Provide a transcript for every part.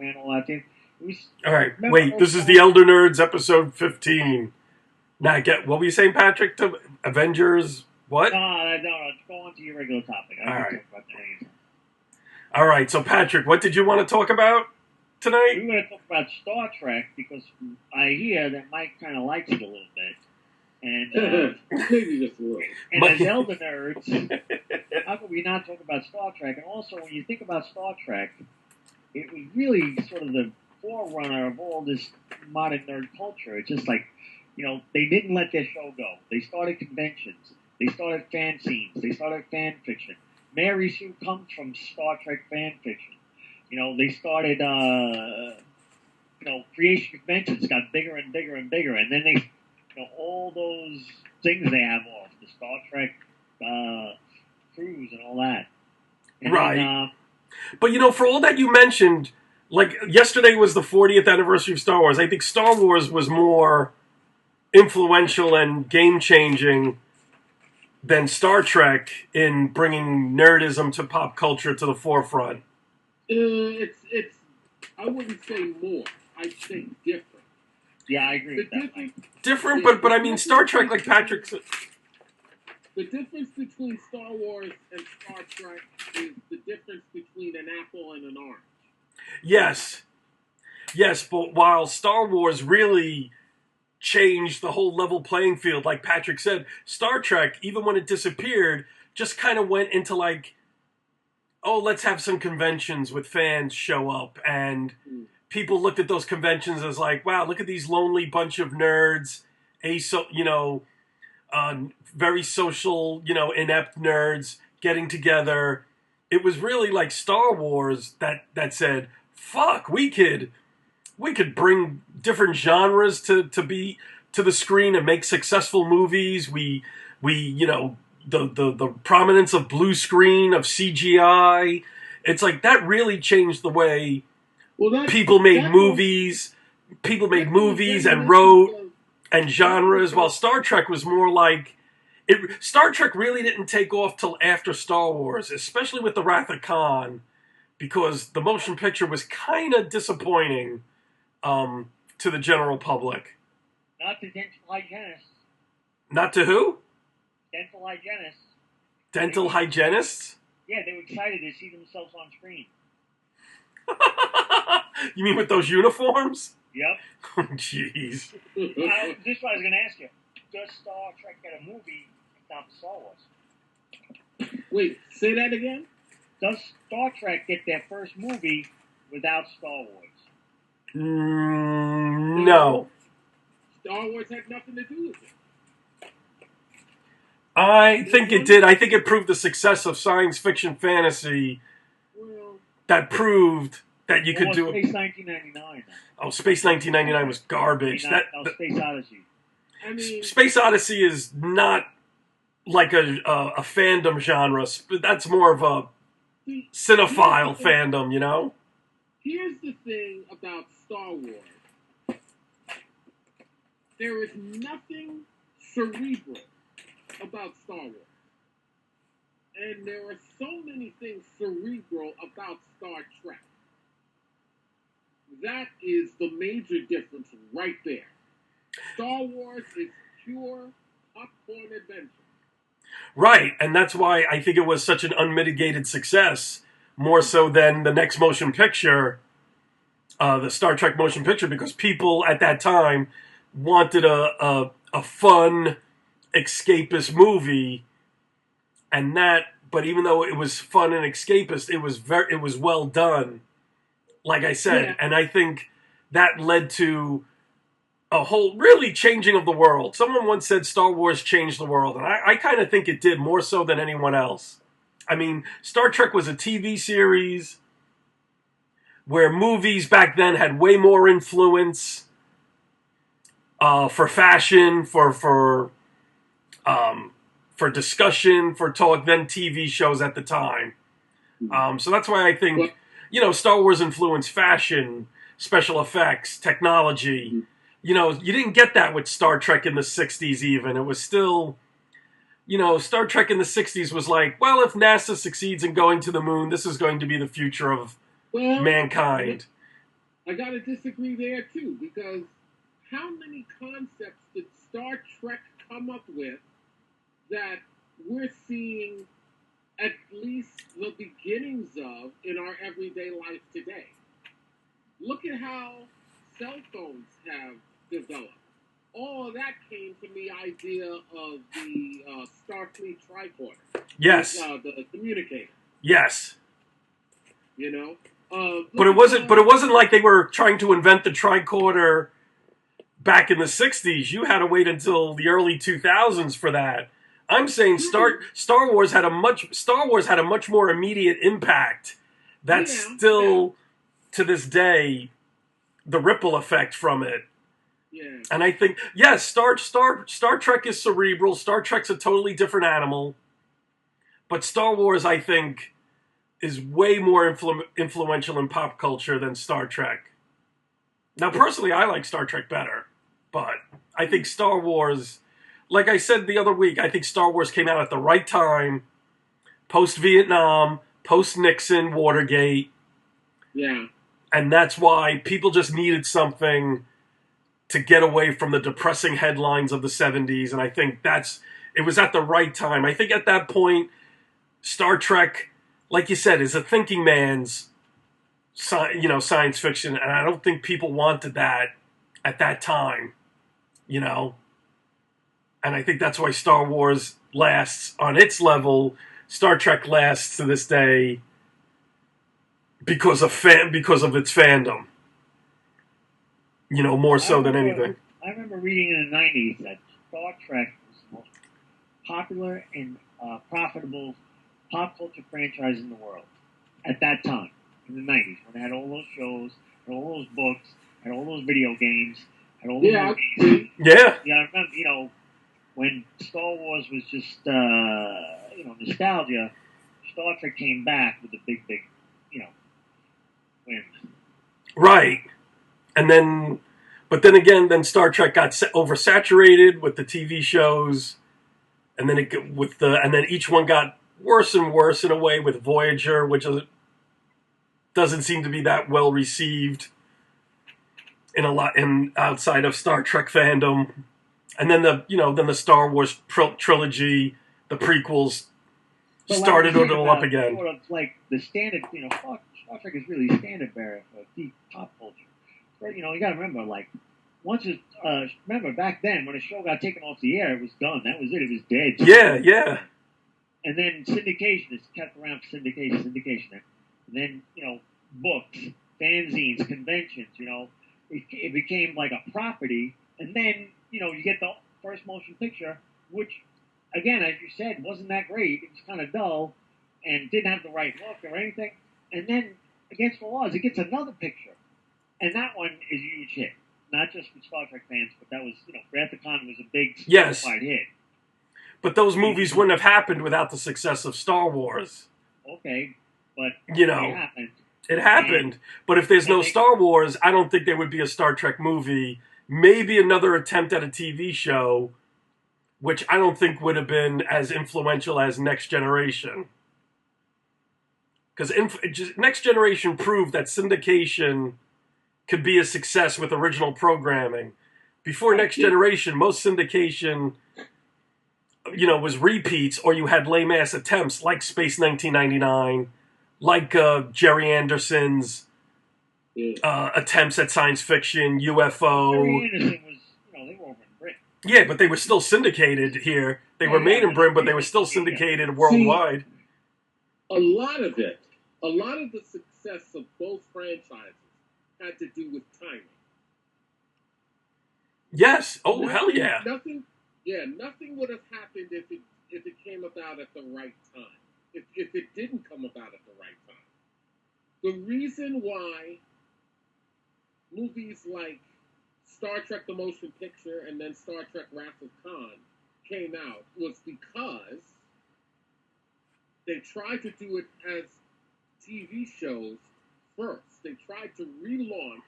Iron Man, all that thing. All right, wait. This is the Elder Nerds, episode 15. Now, what were you saying, Patrick? To Avengers? What? No. Go on to your regular topic. All right. All right. So, Patrick, what did you want to talk about tonight? We're going to talk about Star Trek because I hear that Mike kind of likes it a little bit. And maybe just a little. And as Elder Nerds, how could we not talk about Star Trek? And also, when you think about Star Trek, it was really sort of the forerunner of all this modern nerd culture. It's just like, they didn't let their show go. They started conventions. They started fan scenes. They started fan fiction. Mary Sue comes from Star Trek fan fiction. They started, creation conventions got bigger and bigger and bigger. And then they, all those things they have off, the Star Trek cruise and all that. And right. Then, but, for all that you mentioned, like, yesterday was the 40th anniversary of Star Wars. I think Star Wars was more influential and game-changing than Star Trek in bringing nerdism to pop culture to the forefront. It's. I wouldn't say more. I'd say different. Yeah, I agree with that. Different, but I mean, Star Trek, like Patrick said. The difference between Star Wars and Star Trek is the difference between an apple and an orange. Yes, but while Star Wars really changed the whole level playing field, like Patrick said, Star Trek, even when it disappeared, just kind of went into like, oh, let's have some conventions with fans show up, and people looked at those conventions as like, wow, look at these lonely bunch of nerds, very social, inept nerds getting together. It was really like Star Wars that said, fuck, we could bring different genres to the screen and make successful movies. We the prominence of blue screen, of CGI. It's like that really changed the way people made movies. People made movies and wrote and genres, while Star Trek was more like Star Trek really didn't take off till after Star Wars, especially with the Wrath of Khan, because the motion picture was kind of disappointing to the general public. Not to dental hygienists. Not to who? Dental hygienists. Dental hygienists? Yeah, they were excited to see themselves on screen. You mean with those uniforms? Yep. Oh, jeez. This is what I was going to ask you. Does Star Trek get a movie without Star Wars? Wait, say that again? Does Star Trek get their first movie without Star Wars? No. Star Wars had nothing to do with it. I think it did. I think it proved the success of science fiction fantasy that proved that you could do it. Space 1999. Oh, Space 1999 was garbage. Space Odyssey. I mean, Space Odyssey is not like a fandom genre. That's more of a cinephile fandom, Here's the thing about Star Wars. There is nothing cerebral about Star Wars. And there are so many things cerebral about Star Trek. That is the major difference right there. Star Wars is pure popcorn adventure. Right, and that's why I think it was such an unmitigated success, more so than the next motion picture, the Star Trek motion picture, because people at that time wanted a fun, escapist movie, but even though it was fun and escapist, it was well done, like I said, and I think that led to a whole really changing of the world. Someone once said Star Wars changed the world, and I kind of think it did, more so than anyone else. I mean, Star Trek was a TV series where movies back then had way more influence for fashion, for discussion, for talk than TV shows at the time. So that's why I think, Star Wars influenced fashion, special effects, technology. You didn't get that with Star Trek in the 60s even. It was still, Star Trek in the 60s was like, well, if NASA succeeds in going to the moon, this is going to be the future of mankind. I gotta disagree there too, because how many concepts did Star Trek come up with that we're seeing at least the beginnings of in our everyday life today? Look at how cell phones have developed. All of that came from the idea of the Starfleet tricorder. Yes. The communicator. Yes. You know. But it wasn't. But it wasn't like they were trying to invent the tricorder back in the '60s. You had to wait until the early 2000s for that. I'm saying Star Wars had a much more immediate impact. That's still to this day the ripple effect from it. Yeah. And I think, yes, Star Trek is cerebral. Star Trek's a totally different animal. But Star Wars, I think, is way more influential in pop culture than Star Trek. Now, personally, I like Star Trek better. But I think Star Wars, like I said the other week, I think Star Wars came out at the right time. Post-Vietnam, post-Nixon, Watergate. Yeah. And that's why people just needed something to get away from the depressing headlines of the 70s, and I think it was at the right time. I think at that point, Star Trek, like you said, is a thinking man's science fiction, and I don't think people wanted that at that time, And I think that's why Star Wars lasts on its level. Star Trek lasts to this day because of its fandom. More so than anything. I remember reading in the 90s that Star Trek was the most popular and profitable pop culture franchise in the world at that time, in the 90s, when they had all those shows, had all those books, had all those video games, had all those movies. Yeah. Yeah, I remember, when Star Wars was just, nostalgia, Star Trek came back with a big, win. Right. And then, but then again, then Star Trek got oversaturated with the TV shows, and then and then each one got worse and worse in a way with Voyager, which doesn't seem to be that well received in outside of Star Trek fandom. And then the Star Wars trilogy, the prequels, started it all up again. Sort of like the standard, Star Trek is really standard bearer for deep pop culture. But, you got to remember, remember back then when a show got taken off the air, it was done. That was it. It was dead. Yeah. And then syndication is kept around for syndication. And then, books, fanzines, conventions, it became like a property. And then, you get the first motion picture, which, again, as you said, wasn't that great. It was kind of dull and didn't have the right look or anything. And then, against all odds, it gets another picture. And that one is a huge hit. Not just for Star Trek fans, but that was, Wrath of Khan was a big certified hit. But those movies wouldn't have happened without the success of Star Wars. Okay, but it happened. It happened. But if there's no Star Wars, I don't think there would be a Star Trek movie. Maybe another attempt at a TV show, which I don't think would have been as influential as Next Generation. Because Next Generation proved that syndication could be a success with original programming. Before Next Generation, most syndication, was repeats, or you had lame-ass attempts like Space 1999, like Jerry Anderson's attempts at science fiction, UFO. Jerry Anderson was, they were over in Britain. Yeah, but they were still syndicated here. They were made in Britain, but they were still syndicated worldwide. A lot of the success of both franchises had to do with timing. Yes. Oh, hell yeah. Nothing would have happened if it came about at the right time. If it didn't come about at the right time. The reason why movies like Star Trek the Motion Picture and then Star Trek Wrath of Khan came out was because they tried to do it as TV shows first. They tried to relaunch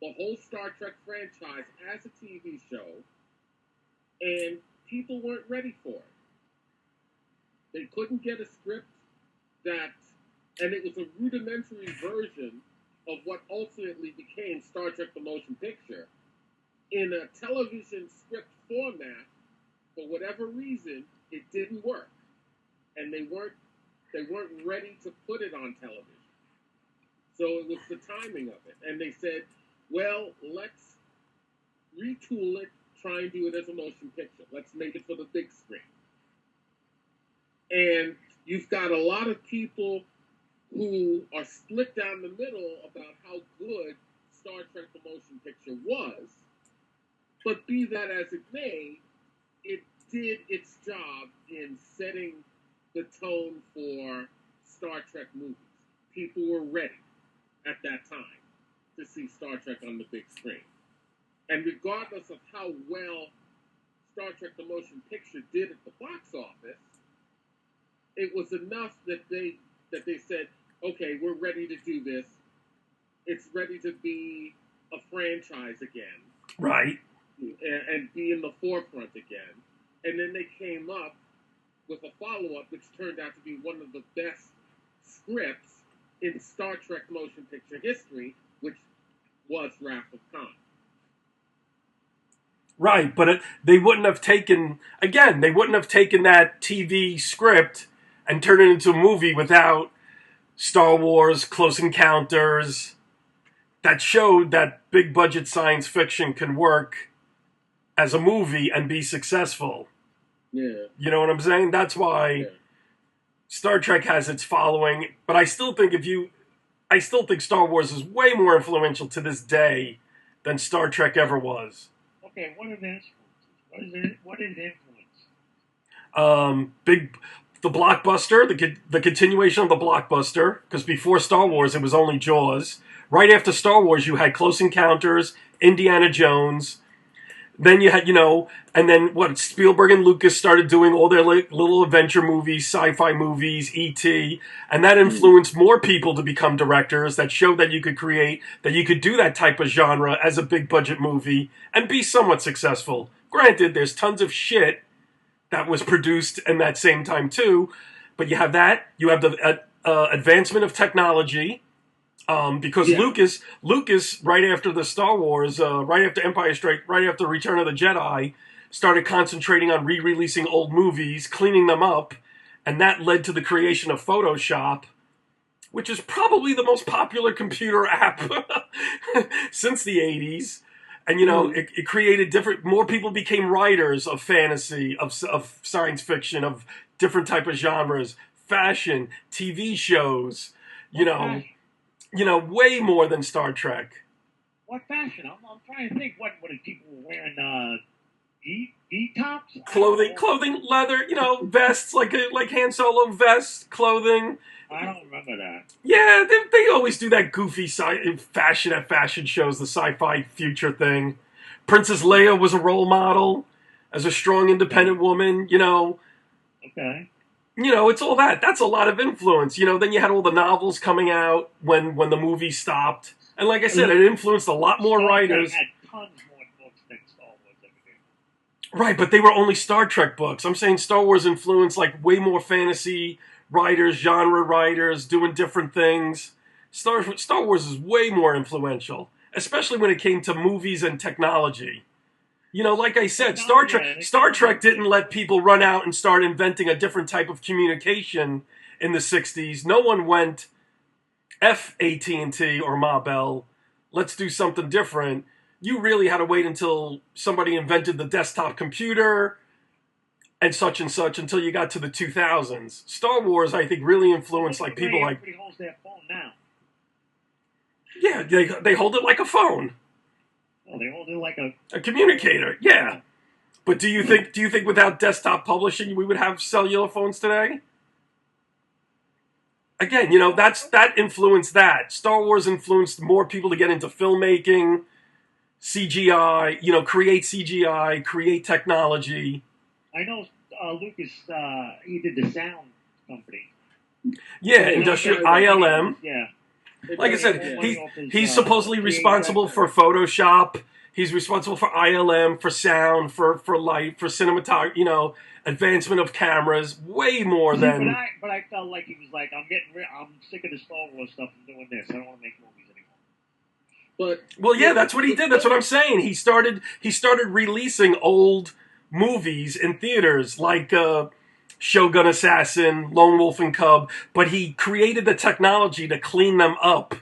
the whole Star Trek franchise as a TV show, and people weren't ready for it. They couldn't get a script and it was a rudimentary version of what ultimately became Star Trek: The Motion Picture in a television script format. For whatever reason, it didn't work, and they weren't ready to put it on television. So it was the timing of it, and they said, "Well, let's retool it, try and do it as a motion picture. Let's make it for the big screen." And you've got a lot of people who are split down the middle about how good Star Trek: The Motion Picture was. But be that as it may, it did its job in setting the tone for Star Trek movies. People were ready at that time to see Star Trek on the big screen. And regardless of how well Star Trek: The Motion Picture did at the box office, it was enough that they said, okay, we're ready to do this. It's ready to be a franchise again. Right. And be in the forefront again. And then they came up with a follow-up, which turned out to be one of the best scripts in Star Trek motion picture history, which was Wrath of Khan. Right, but they wouldn't have taken that TV script and turned it into a movie without Star Wars, Close Encounters, that showed that big budget science fiction can work as a movie and be successful. Yeah. You know what I'm saying? That's why Star Trek has its following, but I still think Star Wars is way more influential to this day than Star Trek ever was. Okay, what are the influences? What is influence? The blockbuster, the continuation of the blockbuster, because before Star Wars it was only Jaws. Right after Star Wars you had Close Encounters, Indiana Jones. Then you had, and then Spielberg and Lucas started doing all their little adventure movies, sci-fi movies, E.T., and that influenced more people to become directors that showed that you could do that type of genre as a big budget movie and be somewhat successful. Granted, there's tons of shit that was produced in that same time too, but you have the advancement of technology. Because Lucas, right after the Star Wars, right after Empire Strike, right after Return of the Jedi, started concentrating on re-releasing old movies, cleaning them up, and that led to the creation of Photoshop, which is probably the most popular computer app since the 80s. And, it created more people became writers of fantasy, of science fiction, of different type of genres, fashion, TV shows, way more than Star Trek. What fashion? I'm trying to think. What are people wearing? E-tops? Clothing, leather, vests, like Han Solo vests, clothing. I don't remember that. Yeah, they always do that goofy fashion at fashion shows, the sci-fi future thing. Princess Leia was a role model as a strong, independent woman, Okay. It's all that. That's a lot of influence. Then you had all the novels coming out when the movie stopped. And like I said, it influenced a lot more writers. Had tons more books than Star Wars ever did. Right, but they were only Star Trek books. I'm saying Star Wars influenced way more fantasy writers, genre writers, doing different things. Star Wars is way more influential, especially when it came to movies and technology. Like I said, Star Trek didn't let people run out and start inventing a different type of communication in the 60s. No one went, F AT&T or Ma Bell, let's do something different. You really had to wait until somebody invented the desktop computer and such until you got to the 2000s. Star Wars, I think, really influenced people like... Everybody holds their phone now. Yeah, they hold it like a phone. Well, they hold it like a communicator. Yeah, but do you think without desktop publishing we would have cellular phones today? Again, that influenced that. Star Wars influenced more people to get into filmmaking, CGI. Create CGI, create technology. I know Lucas. He did the sound company. Yeah, Industrial ILM. Yeah. Like I said, he's supposedly responsible for Photoshop. He's responsible for ILM, for sound, for light, for cinematography. Advancement of cameras, way more than. But I felt like he was like, I'm sick of the Star Wars stuff and doing this. I don't want to make movies anymore. But Well, yeah, that's what he did. That's what I'm saying. He started releasing old movies in theaters like Shogun Assassin, Lone Wolf and Cub, but he created the technology to clean them up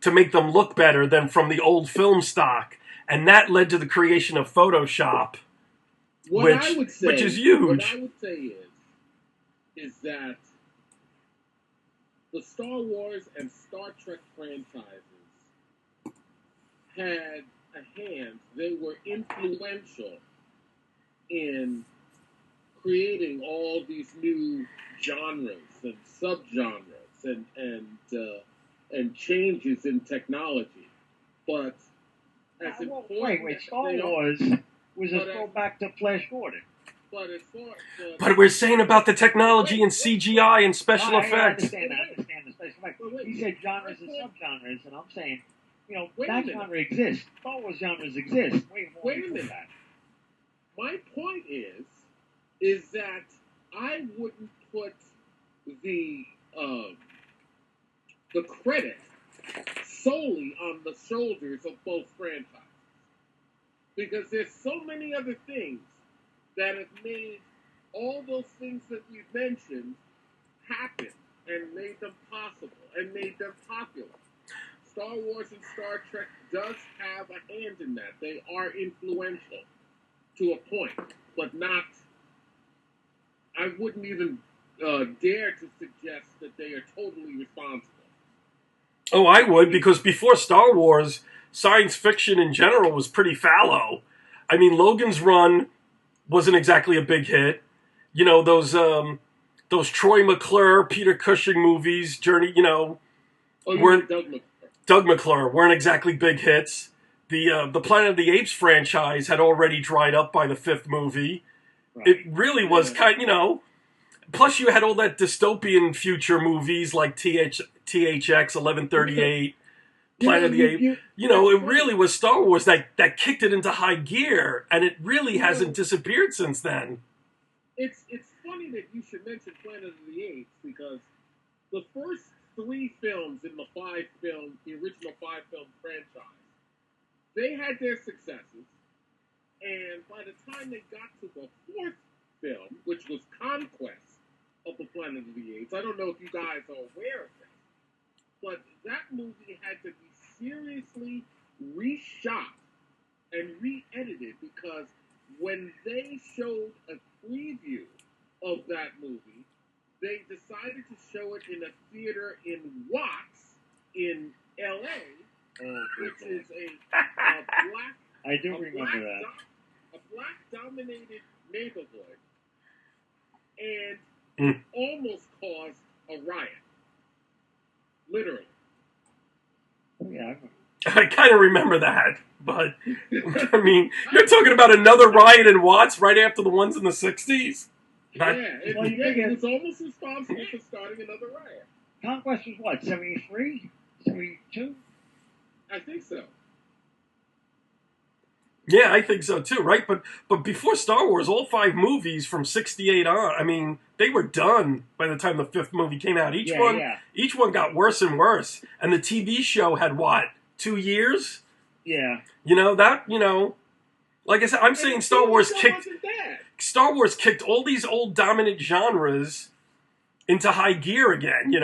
to make them look better than from the old film stock, and that led to the creation of Photoshop, which is huge. What I would say is that the Star Wars and Star Trek franchises had a hand. They were influential in creating all these new genres and subgenres and changes in technology. But as important wait, Star Wars was a throwback to Flash Gordon. But we're saying about the technology and CGI and special effects. I understand the special effects. He said genres and subgenres, and I'm saying, that genre exists. Star Wars genres exist. Wait a minute. My point is that I wouldn't put the credit solely on the shoulders of both franchises, because there's so many other things that have made all those things that we've mentioned happen and made them possible and made them popular. Star Wars and Star Trek does have a hand in that. They are influential to a point, but not. I wouldn't even dare to suggest that they are totally responsible. Oh, I would, because before Star Wars, science fiction in general was pretty fallow. I mean, Logan's Run wasn't exactly a big hit. Those Troy McClure, Peter Cushing movies, Journey, weren't Doug McClure weren't exactly big hits. The Planet of the Apes franchise had already dried up by the fifth movie. Right. It really was plus you had all that dystopian future movies like THX 1138, Planet of the Apes. It really was Star Wars that kicked it into high gear, and it really hasn't disappeared since then. It's funny that you should mention Planet of the Apes, because the first three films in the original five-film franchise, they had their successes, and by the time they got to the fourth film, which was Conquest of the Planet of the Apes, I don't know if you guys are aware of that, but that movie had to be seriously reshot and re-edited, because when they showed a preview of that movie, they decided to show it in a theater in Watts in L.A., which is a black... I do remember that. A black-dominated neighborhood, and it almost caused a riot. Literally. Oh, yeah, I kind of remember that, but, I mean, you're talking about another riot in Watts right after the ones in the 60s? It was almost responsible for starting another riot. Conquest was what, 73? 72? I think so. Yeah, I think so too, right? But before Star Wars, all five movies from 68 on, I mean, they were done by the time the fifth movie came out. Each one got worse and worse. And the TV show had what, 2 years? Yeah. Like I said, I'm saying Star Wars kicked all these old dominant genres into high gear again,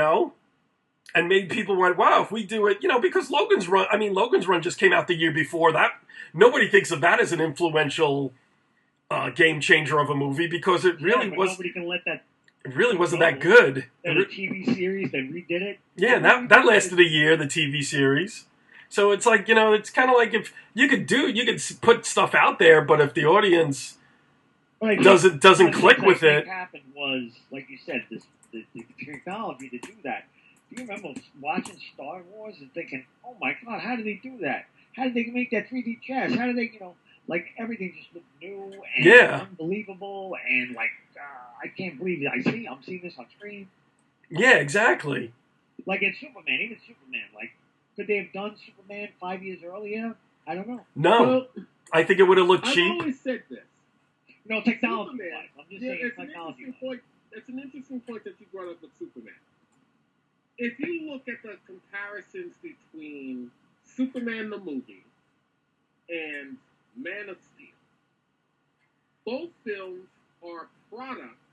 and made people went, wow, if we do it, because Logan's Run just came out the year before that. Nobody thinks of that as an influential game changer of a movie, because it really was. Nobody can let that. It really wasn't that good. And a TV series, they redid it. Yeah, that lasted a year. The TV series. So it's like, it's kind of like if you could put stuff out there, but if the audience doesn't click with it. What happened was, like you said, the technology to do that. Do you remember watching Star Wars and thinking, oh my God, how did they do that? How did they make that 3D chess? How did they, like everything just looked new and unbelievable, and like, I can't believe it. I'm seeing this on screen. Yeah, exactly. Like in Superman, like, could they have done Superman 5 years earlier? I don't know. No. Well, I think it would have looked cheap. I've always said this. Technology-wise. I'm just saying technology-wise. It's an interesting point that you brought up with Superman. If you look at the comparisons between Superman the movie and Man of Steel. Both films are products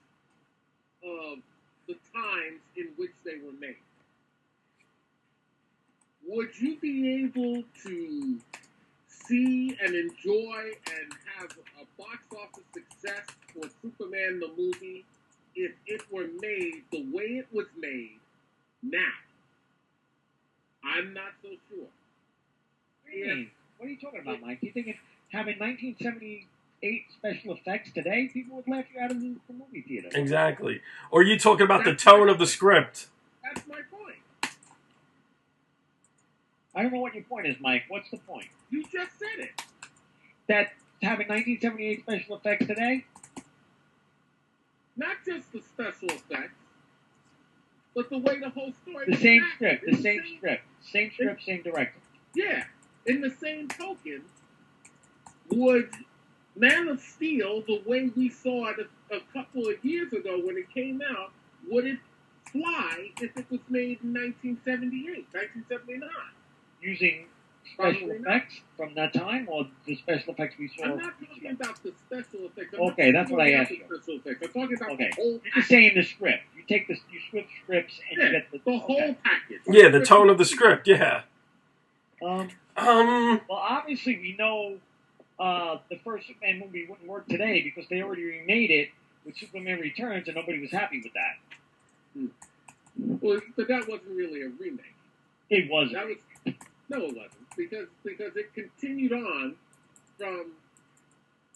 of the times in which they were made. Would you be able to see and enjoy and have a box office success for Superman the movie if it were made the way it was made now? I'm not so sure. What are you talking about, Mike? You think having 1978 special effects today, people would laugh you out of the movie theater? Exactly. Or are you talking about the tone of the script? That's my point. I don't know what your point is, Mike. What's the point? You just said it. That having 1978 special effects today? Not just the special effects, but the way the whole story The was same acted. script, same director. Yeah. In the same token, would Man of Steel, the way we saw it a couple of years ago when it came out, would it fly if it was made in 1978, 1979? Using special effects from that time, or the special effects we saw? I'm not talking about the special effects. Okay, that's what I asked you. Special effects. I'm talking about the whole You're just saying the script. You take you switch scripts and you get the whole package. Yeah, the tone of the script, yeah. Well, obviously we know the first Superman movie wouldn't work today because they already remade it with Superman Returns and nobody was happy with that. Well, but that wasn't really a remake. It wasn't. No, it wasn't. Because it continued on from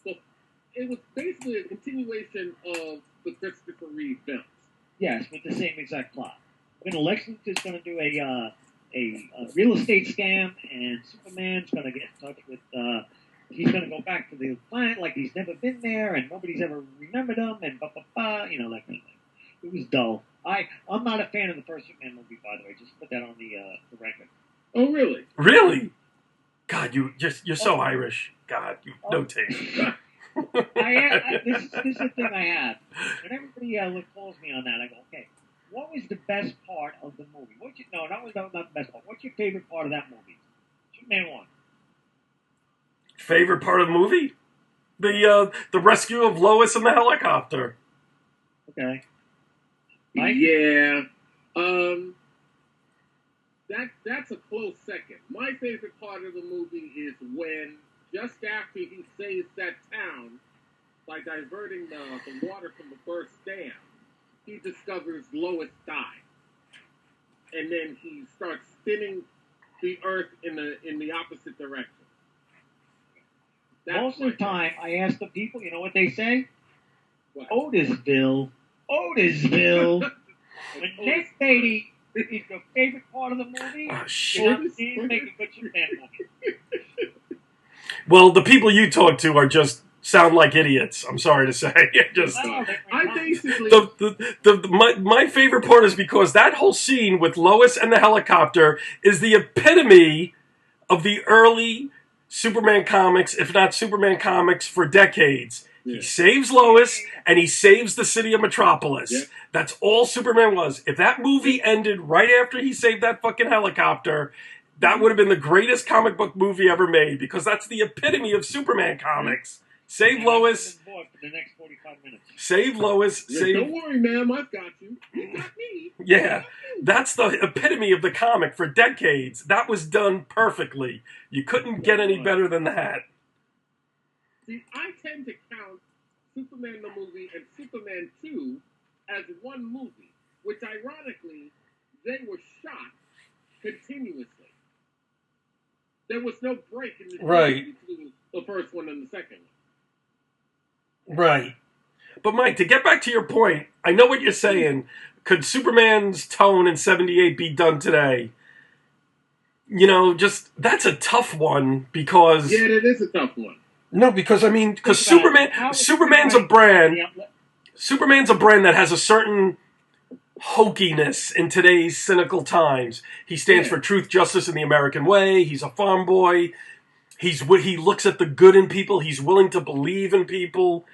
it was basically a continuation of the Christopher Reeve films. Yes, with the same exact plot. Lex Luthor's going to do a real estate scam, and Superman's going to get in touch with. He's going to go back to the planet like he's never been there, and nobody's ever remembered him, and that kind of thing. It was dull. I'm not a fan of the first Superman movie, by the way. Just put that on the record. Oh, really? Really? God, you're so Irish. God, no taste. This is the thing I have. When everybody calls me on that, I go, okay, what was the best part of the movie? Not the best part. What's your favorite part of that movie? Superman 1. Favorite part of the movie? The rescue of Lois in the helicopter. Okay. Mike? Yeah. That's a close second. My favorite part of the movie is when, just after he saves that town by diverting the water from the first dam, he discovers Lois died. And then he starts spinning the earth in the opposite direction. Most of the time, I ask the people, you know what they say? What? Otisville. When Nick Beatty is your favorite part of the movie, you make a good Superman movie. Well, the people you talk to sound like idiots. I'm sorry to say. I basically my favorite part is because that whole scene with Lois and the helicopter is the epitome of the early Superman comics, if not Superman comics for decades. Yeah. He saves Lois, and he saves the city of Metropolis. Yeah. That's all Superman was. If that movie ended right after he saved that fucking helicopter, that would have been the greatest comic book movie ever made, because that's the epitome of Superman comics. Save Lois. For the next 45 minutes. Save Lois. Don't worry, ma'am. I've got you. You got me. Yeah. That's the epitome of the comic for decades. That was done perfectly. You couldn't get any better than that. See, I tend to count Superman the movie and Superman 2 as one movie, which ironically, they were shot continuously. There was no break in the movie between the first one and the second one. Right. But Mike, to get back to your point, I know what you're saying. Could Superman's tone in 78 be done today? That's a tough one because... Yeah, it is a tough one. No, because Superman's a brand. Superman's a brand that has a certain hokiness in today's cynical times. He stands for truth, justice, and the American way. He's a farm boy. He looks at the good in people. He's willing to believe in people.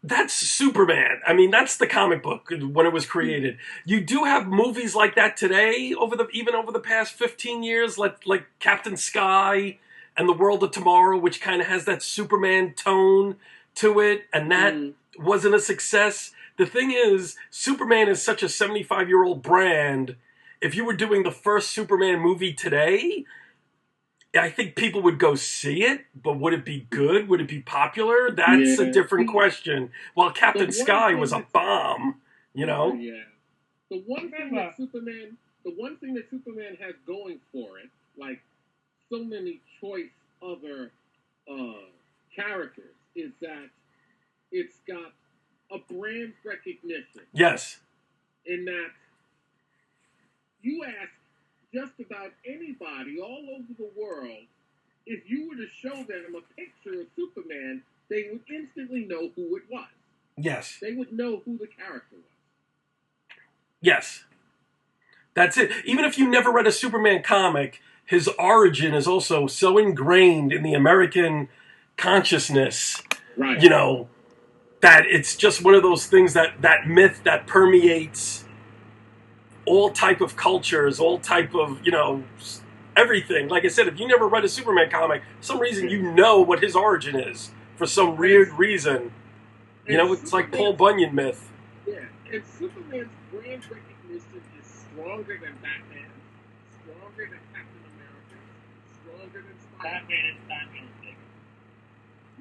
That's Superman. I mean, that's the comic book when it was created. You do have movies like that today, even over the past 15 years, like Captain Sky and The World of Tomorrow, which kind of has that Superman tone to it, and that wasn't a success. The thing is, Superman is such a 75-year-old brand. If you were doing the first Superman movie today, I think people would go see it, but would it be good? Would it be popular? That's a different question. Well, Captain Sky was a bomb, you know? Yeah. The one thing that Superman has going for it, like so many choice other characters, is that it's got a brand recognition. Yes. In that you ask just about anybody all over the world, if you were to show them a picture of Superman, they would instantly know who it was. Yes. They would know who the character was. Yes. That's it. Even if you never read a Superman comic, his origin is also so ingrained in the American consciousness, right? You know, that it's just one of those things that myth that permeates all type of cultures, all type of, everything. Like I said, if you never read a Superman comic, for some reason you know what his origin is. For some weird reason. It's like Paul Bunyan myth. Yeah, and Superman's brand recognition is stronger than Batman, stronger than Captain America, stronger than Spider-Man. Batman is bigger.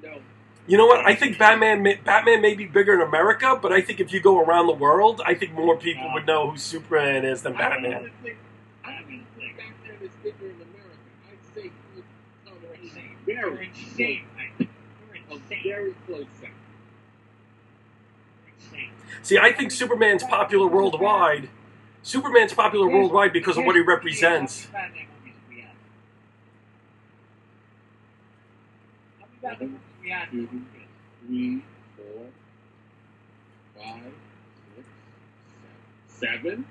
No. You know what? I think Batman may be bigger in America, but I think if you go around the world, I think more people would know who Superman is than Batman. I don't think Batman is bigger in America. I'd say he would come very close second. See, I think Superman's popular worldwide. Superman's popular worldwide because of what he represents. We had 2, 3, 4, 5, 6, 7.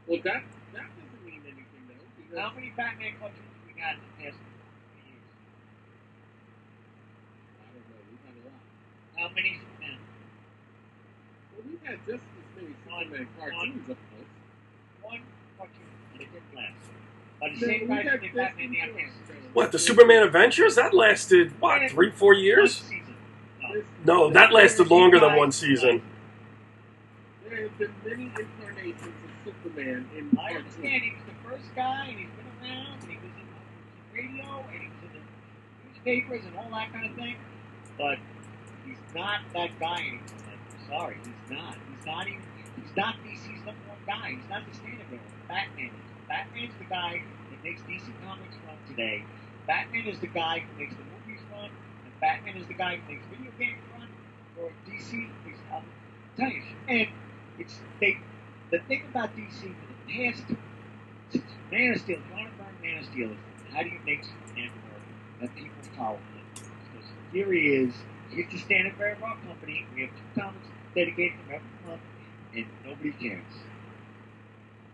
Well, that doesn't mean anything though. How many Batman cartoons we got in the past 3 years? I don't know. We've had a lot. How many Superman? Well, we've had just as many Superman cartoons, of course. One cartoon, and it didn't last. But the same guys did Batman the Animated Series. What, the Superman Adventures? That lasted, 3-4 years? No, that lasted longer than one season. There have been many incarnations of Superman in I understand he was the first guy, and he's been around, and he was in radio, and he was in the newspapers and all that kind of thing. But he's not that guy anymore. I'm sorry, he's not. He's not DC's #1 guy. He's not the standard bearer. Batman is. Batman's the guy that makes DC Comics run today. Batman is the guy who makes the movies run, and Batman is the guy who makes video games run for DC. I'm telling you, and the thing about DC for the past, since Man of Steel, John Byrne Man of Steel, is how do you make Superman work that people follow him? Because the theory is he's the standard bearer of our company. We have 2 comics dedicated to him every month, and nobody cares.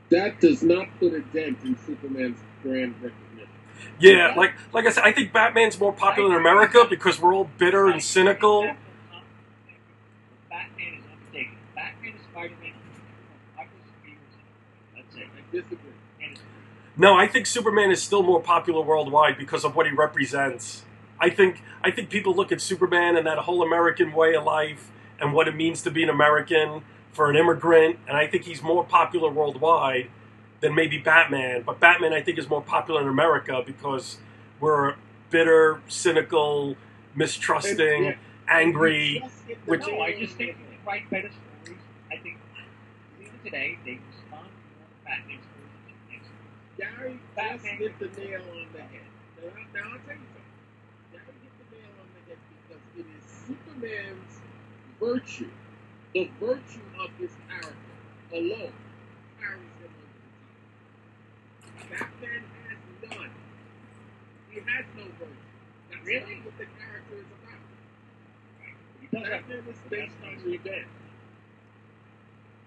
That does not put a dent in Superman's brand recognition. Yeah, like I said, I think Batman's more popular in America because we're all bitter and cynical. Batman is undertaken. Batman is Spider-Man. That's it. I disagree. No, I think Superman is still more popular worldwide because of what he represents. I think people look at Superman and that whole American way of life and what it means to be an American for an immigrant, and I think he's more popular worldwide than maybe Batman. But Batman, I think, is more popular in America because we're bitter, cynical, mistrusting, angry. No, I just think they write better stories. I think even today they respond more to Batman stories. Gary Batman hit the nail on the head. Now I'll tell you something. Gary hit the nail on the head because it is Superman's virtue. The virtue of his character alone carries him over the top. Batman has none. He has no virtue. That's really what the character is about. Batman is based on revenge.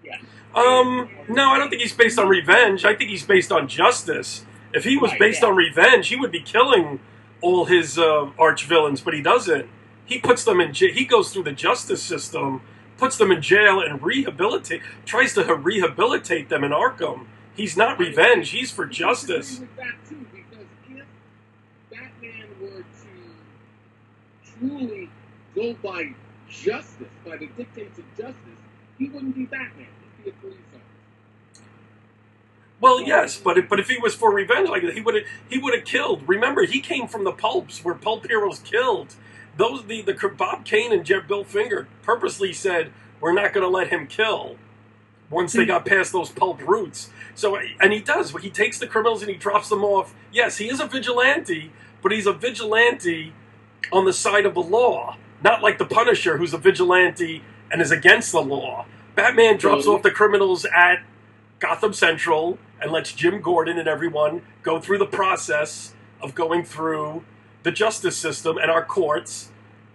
Yes. No, I don't think he's based on revenge. I think he's based on justice. If he was based on revenge, he would be killing all his arch villains, but he doesn't. He puts them in jail. He goes through the justice system, puts them in jail, and tries to rehabilitate them in Arkham. He's not revenge. He's for justice. I agree with that too, because if Batman were to truly go by justice, by the dictates of justice, he wouldn't be Batman. He'd be a police officer. Well, yes, but if he was for revenge like that, he would have killed. Remember, he came from the pulps where pulp heroes killed. The Bob Kane and Bill Finger purposely said we're not going to let him kill once they got past those pulp roots. So, and he does. He takes the criminals and he drops them off. Yes, he is a vigilante, but he's a vigilante on the side of the law, not like the Punisher, who's a vigilante and is against the law. Batman drops off the criminals at Gotham Central and lets Jim Gordon and everyone go through the process of going through the justice system and our courts,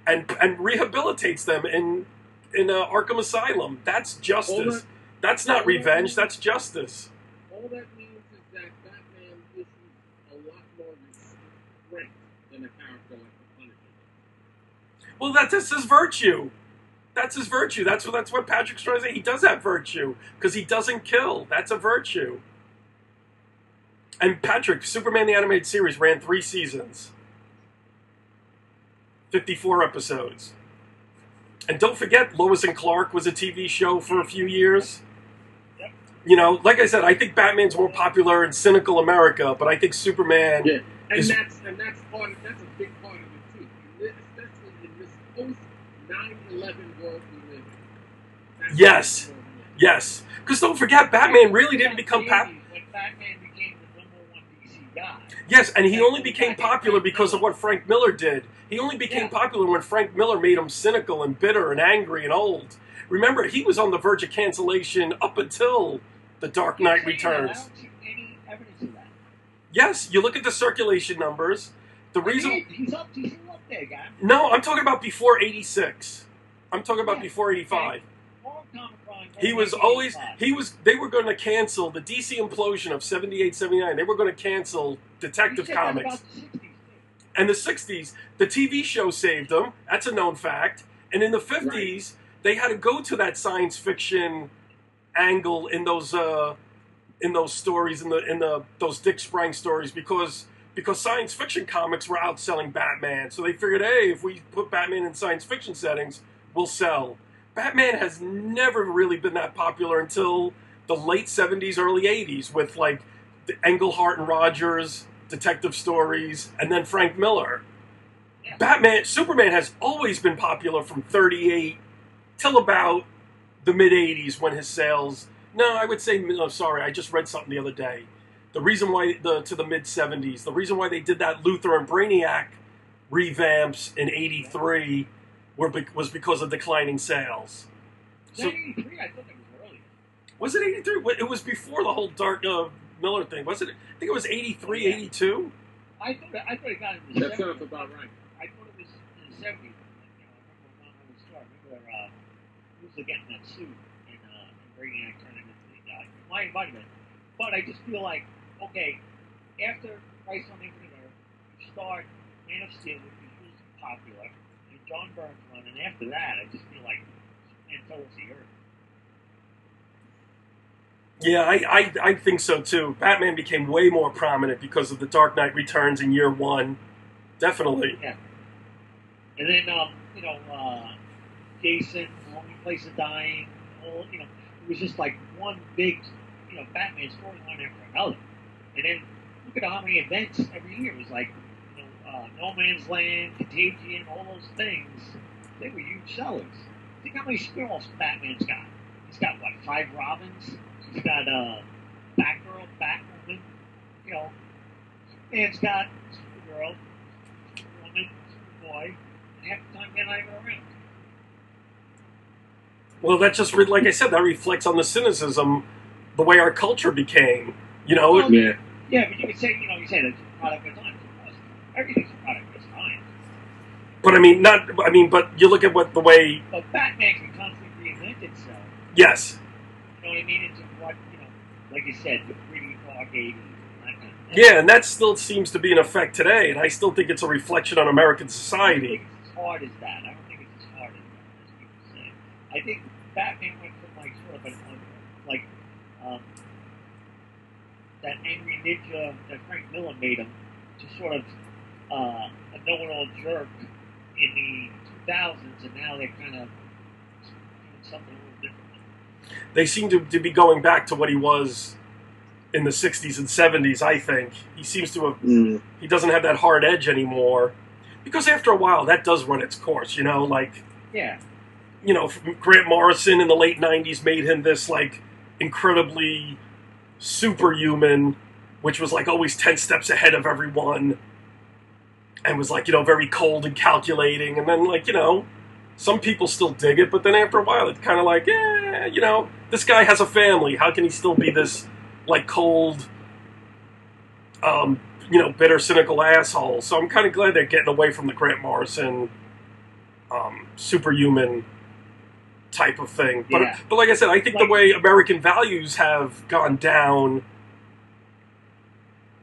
and rehabilitates them in Arkham Asylum. That's justice. That's not revenge. That's justice. All that means is that Batman issues a lot more restraint than a character like the Punisher. Well, that's his virtue. That's his virtue. That's what Patrick's trying to say. He does have virtue because he doesn't kill. That's a virtue. And Patrick, Superman the Animated Series ran 3 seasons. 54 episodes. And don't forget, Lois and Clark was a TV show for a few years. Yep. You know, like I said, I think Batman's more popular in cynical America, but I think Superman is... That's a big part of it too. Especially in this post-9/11 world we live in. Yes. Yes. Because don't forget, Batman really didn't become popular. When Batman became the #1 DC guy. Yes, and he only became popular because of what Frank Miller did. He only became popular when Frank Miller made him cynical and bitter and angry and old. Remember, he was on the verge of cancellation up until The Dark Knight Returns. I don't see any evidence of that. Yes, you look at the circulation numbers. The reason... He's up there, guy. No, I'm talking about before 86. I'm talking about before 85. He was always... They were going to cancel the DC implosion of 78, 79. They were going to cancel Detective Comics. And the 60s, the TV show saved them. That's a known fact. And in the 50s, they had to go to that science fiction angle in those stories, those Dick Sprang stories, because science fiction comics were outselling Batman. So they figured, hey, if we put Batman in science fiction settings, we'll sell. Batman has never really been that popular until the late 70s, early 80s, with like the Englehart and Rogers detective stories, and then Frank Miller. Yeah. Superman has always been popular from 38 till about the mid-80s when his sales... No, I would say... No, sorry, I just read something the other day. The reason why... to the mid-70s, the reason why they did that Luthor and Brainiac revamps in 83 was because of declining sales. So, 83? I thought it was earlier. Was it 83? It was before the whole Dark Miller thing, wasn't it? I think it was 83, 82. I thought it got in the 70s. That sounds about right. I thought it was in the 70s. I remember the story. I remember he was getting that suit and Brainiac turned him into the guy. My environment. But I just feel like, okay, after Christ on Infinite Earth, you start Man of Steel, which was really popular, and John Byrne's run, and after that, I just feel like Superman totals the Earth. Yeah, I think so too. Batman became way more prominent because of The Dark Knight Returns in year 1. Definitely. Yeah. And then, Jason, Lonely Place of Dying, it was just like one big, Batman storyline after another. And then look at how many events every year. It was like, No Man's Land, Contagion, all those things. They were huge sellers. Think how many spin-offs Batman's got. He's got, 5 Robins? He's got Batgirl, Batwoman, Superman's got Supergirl, Superwoman, Superboy, and half the time they're not even around. Well, that just, like I said, that reflects on the cynicism, the way our culture became. Well, yeah, but you could say, you say that's a product of time. Everything's a product of time. But but you look at the way. But Batman can constantly reinvent itself. Yes. You know what I mean? It's what, like you said, the pretty dark 80s and that kind of thing. Yeah, and that still seems to be in effect today, and I still think it's a reflection on American I don't society. think it's as hard as that. I don't think it's as hard as people say. I think Batman went from like sort of like um, that angry ninja that Frank Miller made him to sort of a know-it-all jerk in the 2000s, and now they're kind of doing something a little different. They seem to be going back to what he was in the 60s and 70s, I think. He seems to have... He doesn't have that hard edge anymore. Because after a while, that does run its course, you know? Like, Yeah. you know, Grant Morrison in the late 90s made him this, like, incredibly superhuman, which was, like, always 10 steps ahead of everyone. And was, like, you know, very cold and calculating. And then, like, you know, some people still dig it, but then after a while, it's kind of like, yeah, you know, this guy has a family. How can he still be this, like, cold, you know, bitter, cynical asshole? So I'm kind of glad they're getting away from the Grant Morrison superhuman type of thing. But, Yeah. but like I said, I think the way American values have gone down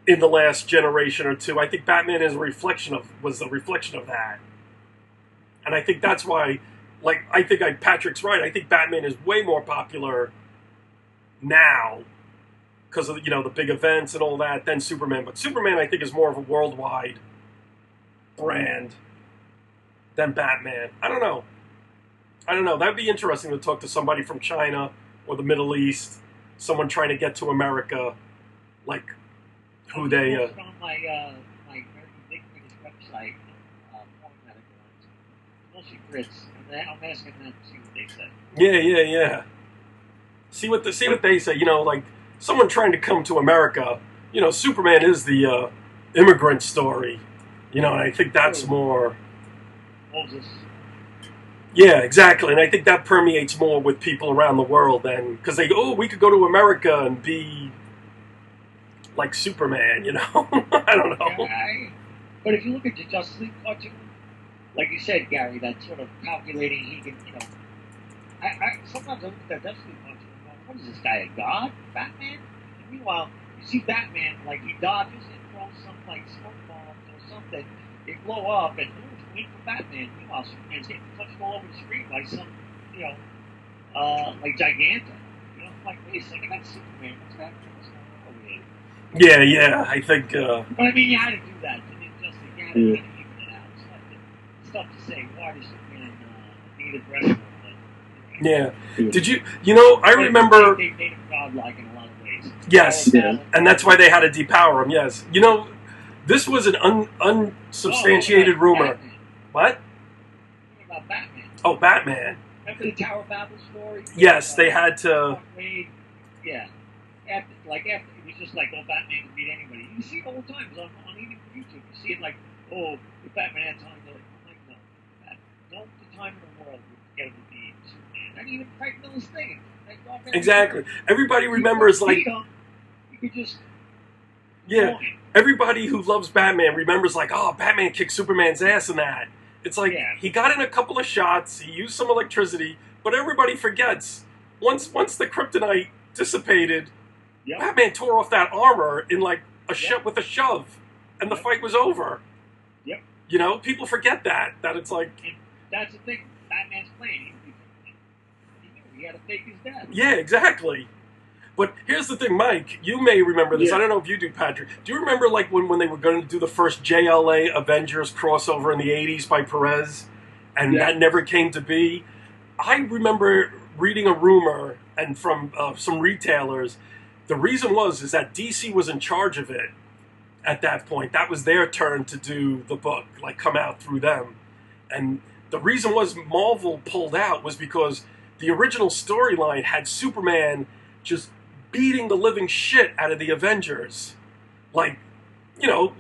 in the last generation or two, I think Batman was a reflection of that. And I think that's why, like, Patrick's right. I think Batman is way more popular now because of, you know, the big events and all that than Superman. But Superman, I think, is more of a worldwide brand than Batman. I don't know. That'd be interesting to talk to somebody from China or the Middle East, someone trying to get to America, like who they. On my American Bigwig's website, mostly Brits, and I'm asking them to see what they say. Yeah. See what they say. You know, like someone trying to come to America. You know, Superman is the immigrant story. You know, and I think that's more. Moses. Yeah, exactly, and I think that permeates more with people around the world than because they go, oh, we could go to America and be like Superman. You know, I don't know. Yeah, but if you look at the Justice League cartoon, like you said, Gary, that sort of calculating, he can, you know, I sometimes I look at that Justice League cartoon and go, what is this guy, a god? Batman? And meanwhile, you see Batman, like he dodges and throws some like smoke bombs or something, they blow up and wait for Batman. Meanwhile, Superman's getting punched all over the screen by some, you know, like Giganta. You know, like, wait a second, that's Superman. What's that? What's going on over here? Yeah, I think. But I mean, you had to do that. You had to even it out. It's tough to say, why does Superman need aggressive? Yeah. Did you know, I remember. They made him godlike in a lot of ways. Yes, and that's why they had to depower him, yes. You know, this was an unsubstantiated rumor. Batman. What? About Batman. Oh, Batman. Remember the Tower of Babel story? Yes, they had to. Yeah. After it was just like, oh, Batman can beat anybody. You see it all the time. It's on even YouTube. You see it like, oh, if Batman had time, they're like, no. Don't the time in the world would get him to beat Superman. Not even Frank Miller's thing. Exactly. Everybody remembers, like. You could just. Yeah. Everybody who loves Batman remembers, like, oh, Batman kicked Superman's ass in that. It's like, he got in a couple of shots, he used some electricity, but everybody forgets. Once the kryptonite dissipated, Batman tore off that armor in, like, with a shove, and the fight was over. Yep. You know, people forget that it's like... And that's the thing, Batman's playing. He knew he had to fake his death. Yeah, exactly. But here's the thing, Mike, you may remember this. I don't know if you do, Patrick. Do you remember, like, when they were going to do the first JLA Avengers crossover in the 80s by Perez, and that never came to be? I remember reading a rumor, and from some retailers, the reason is that DC was in charge of it at that point. That was their turn to do the book, like, come out through them. And the reason Marvel pulled out was because the original storyline had Superman just beating the living shit out of the Avengers. Like, you know,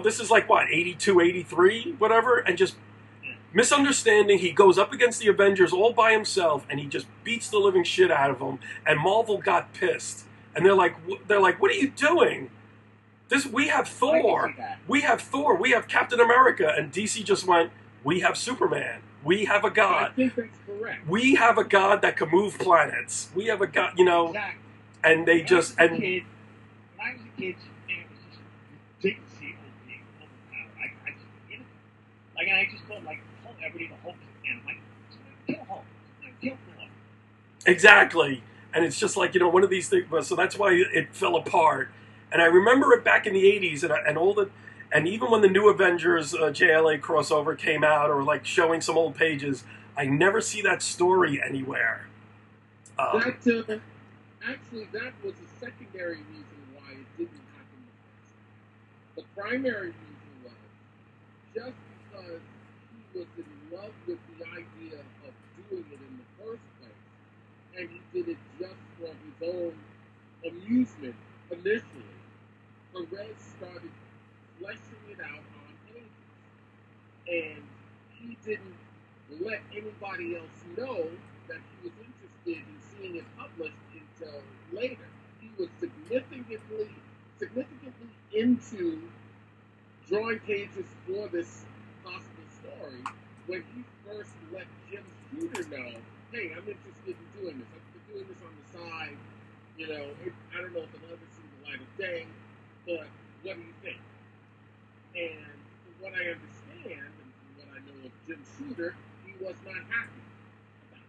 this is like, what, 82, 83, whatever, and just misunderstanding, he goes up against the Avengers all by himself, and he just beats the living shit out of them, and Marvel got pissed. And they're like, what are you doing? We have Thor. We have Captain America, and DC just went, we have Superman. We have a god. I think that's correct. We have a god that can move planets. We have a god, you know... Exactly. And they When I was a kid, Superman was just didn't see him being overpowered. I just, you know, like, and I just thought, like, Hulk, everybody, the Hulk, and I'm like, kill Hulk, kill Thor. Exactly. And it's just like, one of these things. So that's why it fell apart. And I remember it back in the 80s and even when the new Avengers JLA crossover came out or like showing some old pages, I never see that story anywhere. Actually, that was a secondary reason why it didn't happen the first time. The primary reason was just because he was in love with the idea of doing it in the first place, and he did it just for his own amusement initially. Perez started fleshing it out on pages, and he didn't let anybody else know that he was interested in seeing it published until later. He was significantly into drawing pages for this possible story when he first let Jim Shooter know, hey, I'm interested in doing this. I've been doing this on the side. I don't know if it'll ever see the light of day, but what do you think? And from what I understand, and from what I know of Jim Shooter, he was not happy about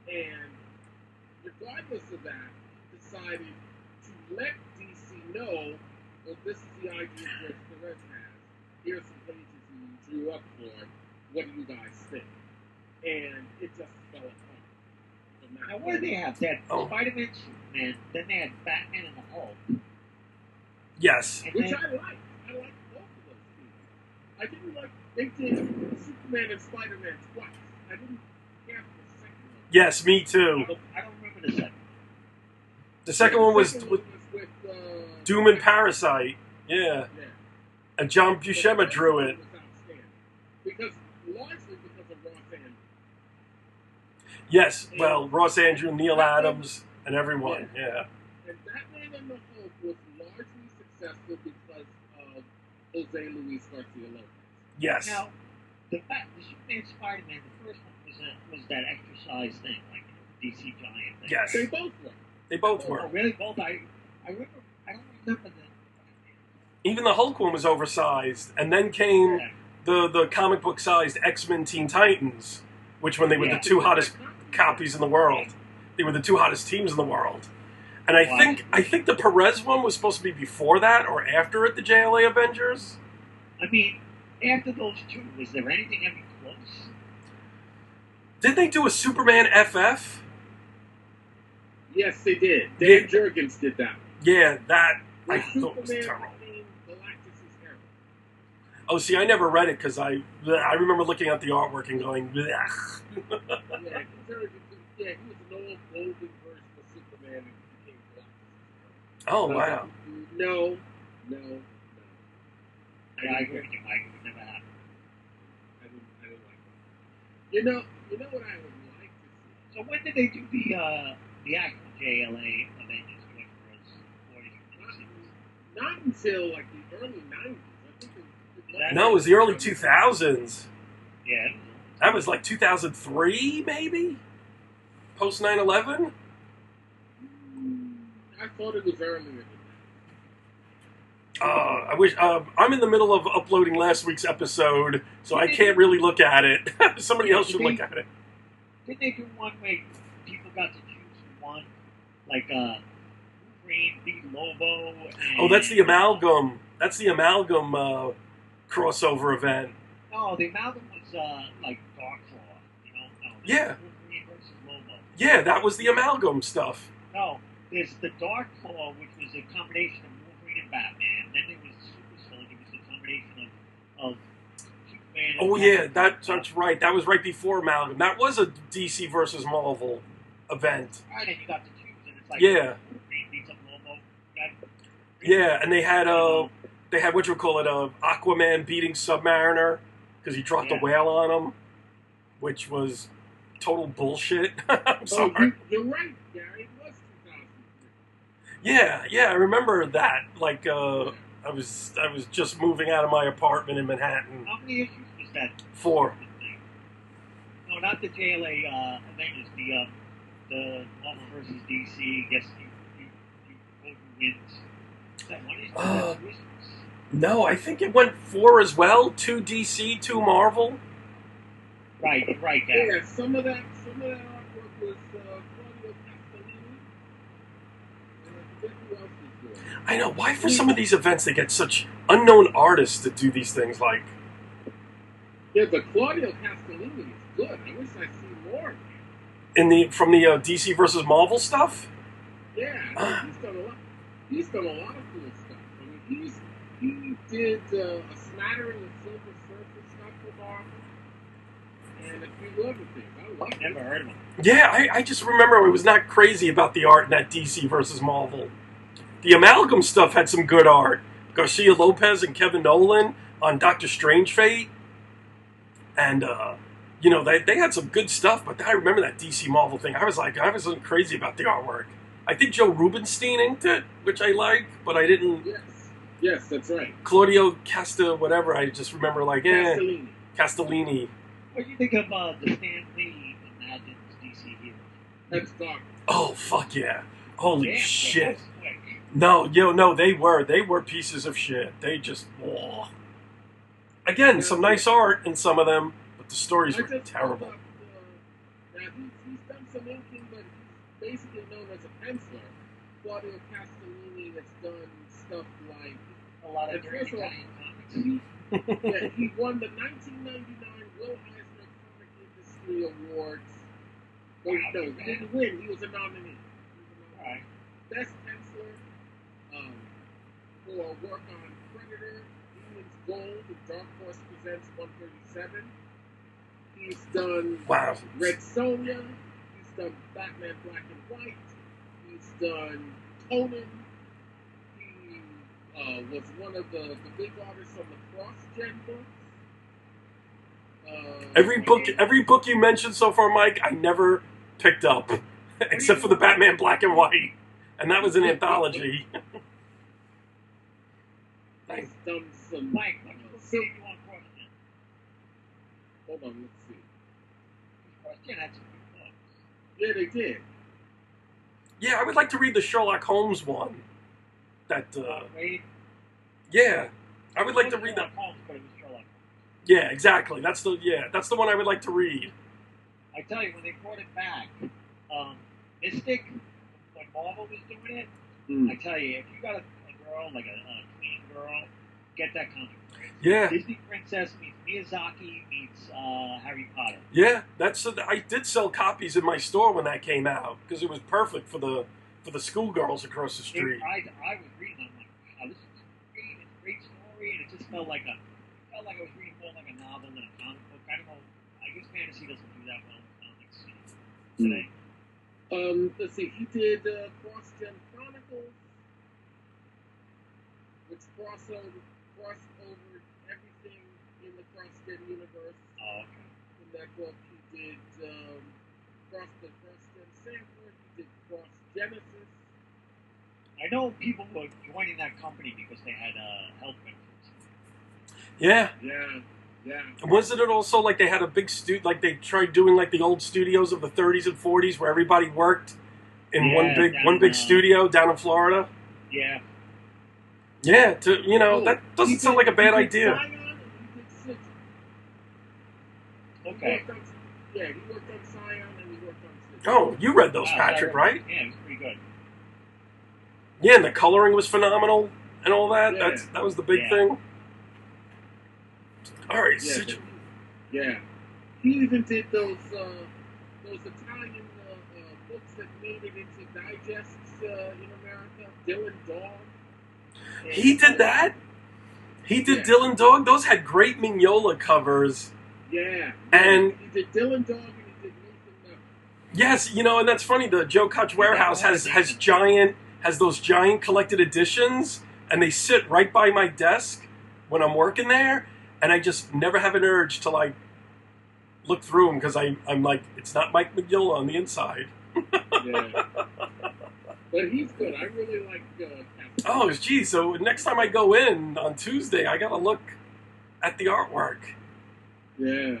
that. And regardless of that, decided to let DC know, well, this is the idea George Perez has. Here's some pages he drew up for it. What do you guys think? And it just fell apart. Now, what do they have? They had Spider-Man, Superman, then they had Batman and the Hulk. Yes. Which I like. I like both of those people. I didn't like, they did Superman and Spider-Man twice. I didn't care for the second one. Yes, me too. I don't remember the second one. The second one was with Doom and Parasite. Yeah. And John Buscema drew it. Largely because of Ross Andrew. Yes, well, Ross Andrew, Neil Adams, and everyone, yeah. And Batman and the Hulk was largely successful because of Jose Luis Garcia Lopez. Yes. Now, the Superman Spider-Man, the first one was that exercise thing, like DC Giant thing. Yes. They both were. They both were. Oh, really? Both? I don't remember that. Even the Hulk one was oversized, and then came the comic book sized X-Men Teen Titans, which when they were the two hottest copies in the world. They were the two hottest teams in the world. And I think the Perez one was supposed to be before that or after it, the JLA Avengers. I mean, after those two, was there anything ever close? Did they do a Superman FF? Yes, they did. Dan Jurgens did that. Yeah, that I Superman thought was terrible. Galactus' hero. Oh, see, I never read it because I remember looking at the artwork and going, blech. Yeah, he was an old golden version of Superman and became Galactus' hero. Oh, wow. No. I agree with you, Mike. It never happened. I didn't like it. You know what I would like to see? So when did they do the actual JLA Avengers, which was 40s? Not until like the early 90s. I think No, it was the early 2000s. Yeah. That was like 2003, maybe? Post 9/11? I thought it was earlier than that. I wish. I'm in the middle of uploading last week's episode, so I can't really look at it. Somebody else should look at it. Didn't they do one where people got to choose one? Like, Wolverine v. Lobo? And, That's the Amalgam. That's the Amalgam crossover event. No, the Amalgam was, like, Darklaw, No, Yeah. Wolverine versus Lobo. Yeah, that was the Amalgam stuff. No, there's the Darklaw, which was a combination of Wolverine and Batman. Then there was Super Soldier, which was a combination of Superman and Oh, yeah, Batman. that's right. That was right before Amalgam. That was a DC versus Marvel event. Right, and you got to choose, and it's like Yeah. Wolverine beats up Lobo. Yeah, and they had what you call it, Aquaman beating Submariner because he dropped a whale on him, which was total bullshit. I'm sorry. You're right, Gary. It was 2003. Yeah, I remember that. Like, I was just moving out of my apartment in Manhattan. How many issues was that? 4. No, not the JLA Avengers. The Marvel versus DC. Guess who wins? that one? Is Uh, No, I think it went 4 as well. 2 DC, 2 Marvel. right, Gary. Yeah, some of that artwork was Claudio Castellini. And I forget who else was doing it. I know. Why for some of these events they get such unknown artists to do these things? Like, Yeah, but Claudio Castellini is good. I wish I'd seen more of him. from the DC versus Marvel stuff. Yeah, I mean, he's done a lot of cool stuff. I mean, he did a smattering of Silver Surfer stuff for Marvel, and a few other things. I like Never heard of him. Yeah, I just remember I was not crazy about the art in that DC versus Marvel. The Amalgam stuff had some good art. Garcia Lopez and Kevin Nolan on Doctor Strange Fate. And, they had some good stuff, but I remember that DC Marvel thing. I wasn't crazy about the artwork. I think Joe Rubinstein inked it, which I like, but I didn't... Yes, that's right. Claudio Casta, whatever, I just remember Castellini. What do you think of the Stan Lee Imagine's DC Heroes? That's dark. Oh, fuck yeah. Holy shit. Quick. No, they were pieces of shit. They just, oh. Again, some nice art in some of them, but the stories were terrible. Now, he's done some inking, but he's basically known as a penciler. Claudio Castellini has done stuff like A lot of dirty Italian comics. Yeah, he won the 1999 Will Eisner Comic Industry Awards. No, he didn't win. He was a nominee. Right. Best penciler for work on Predator, Demon's Gold, and Dark Horse Presents 137. He's done Red Sonja. He's done Batman Black and White. He's done Conan. He was one of the big artists on the Cross-Gen books. Every book you mentioned so far, Mike, I never picked up, except for the Batman Black and White, and that was an anthology. He's done some. Mike, let me see one question. Hold on, let's see. Question had some good books. Yeah, they did. Yeah, I would like to read the Sherlock Holmes one. That, Wait. yeah, I would like to read that. Holmes, but it was Sherlock. Yeah, exactly. That's the one I would like to read. I tell you, when they brought it back, Mystic, when Marvel was doing it, I tell you, if you got a girl, like a clean girl, get that comic. Yeah. Disney Princess meets Miyazaki meets Harry Potter. Yeah, I did sell copies in my store when that came out because it was perfect for the schoolgirls across the street. I was reading, I'm like, wow, this is great. It's a great story, and it just felt like I was reading more like a novel than a comic book. I don't know. I guess fantasy doesn't do that well in comics today. Let's see. He did Cross-Gen Chronicles, which crossed over everything in the Cross-Gen universe. Oh, okay. In that book, he did Cross-Gen Sanford. He did Cross-Genesis. I know people were joining that company because they had health benefits. Yeah. Yeah. Wasn't it also like they had a big like they tried doing like the old studios of the 30s and 40s where everybody worked in one big studio down in Florida? Yeah. Yeah, that doesn't sound like a bad idea. Okay. He worked on Scion and he worked on Six. Oh, you read those, Patrick, right? Yeah, it was pretty good. Yeah, and the coloring was phenomenal and all that. Yeah. That was the big thing. All right, yeah. He even did those Italian books that made it into digests in America. Dylan Dog. He did that. He did Dylan Dog. Those had great Mignola covers. Yeah. And he did Dylan Dog and he did Nathan Nutt. Yes, and that's funny. The Joe Koch warehouse has those giant collected editions, and they sit right by my desk when I'm working there, and I just never have an urge to like look through them because I'm like, it's not Mike Mignola on the inside. Yeah. But he's good. I really like Oh, geez. So next time I go in on Tuesday, I gotta look at the artwork. Yeah.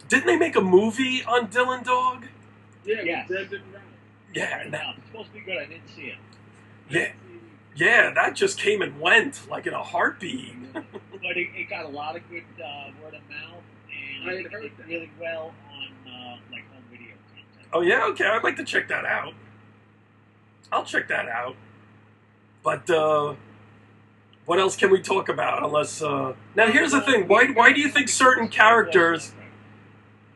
Didn't they make a movie on Dylan Dog? Yeah, yes. Brendan Routh. Yeah. It's supposed to be good. I didn't see it. Yeah. Yeah, that just came and went like in a heartbeat. But it got a lot of good word of mouth, and I think it did really well on like home video content. Oh yeah, okay, I'd like to check that out. I'll check that out. But what else can we talk about? Unless now, here's the thing: why do you think certain characters?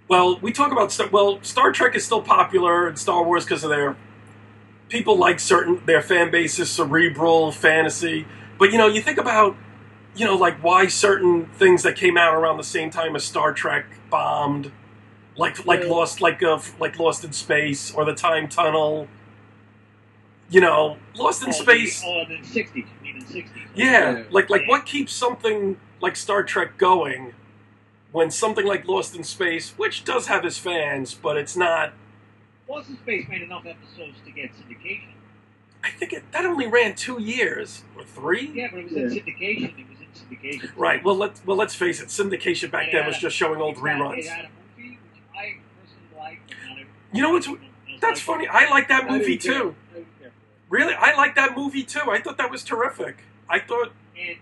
Well, we talk about Star Trek is still popular and Star Wars because of their people like their fan base is cerebral fantasy. But you think about like why certain things that came out around the same time as Star Trek bombed, like Lost in Space or the Time Tunnel. Lost in Space. Oh, in the 60s. You mean in the 60s? Yeah, like what keeps something like Star Trek going when something like Lost in Space, which does have its fans, but it's not. Lost in Space made enough episodes to get syndication. I think that only ran 2 years or 3. Yeah, but it was in syndication. It was in syndication. Right. Well, let's face it. Syndication back then was just showing old reruns. It had a movie which I personally liked. You know what's? That's funny. I like that movie too. Really, I like that movie too. I thought that was terrific. I thought. And,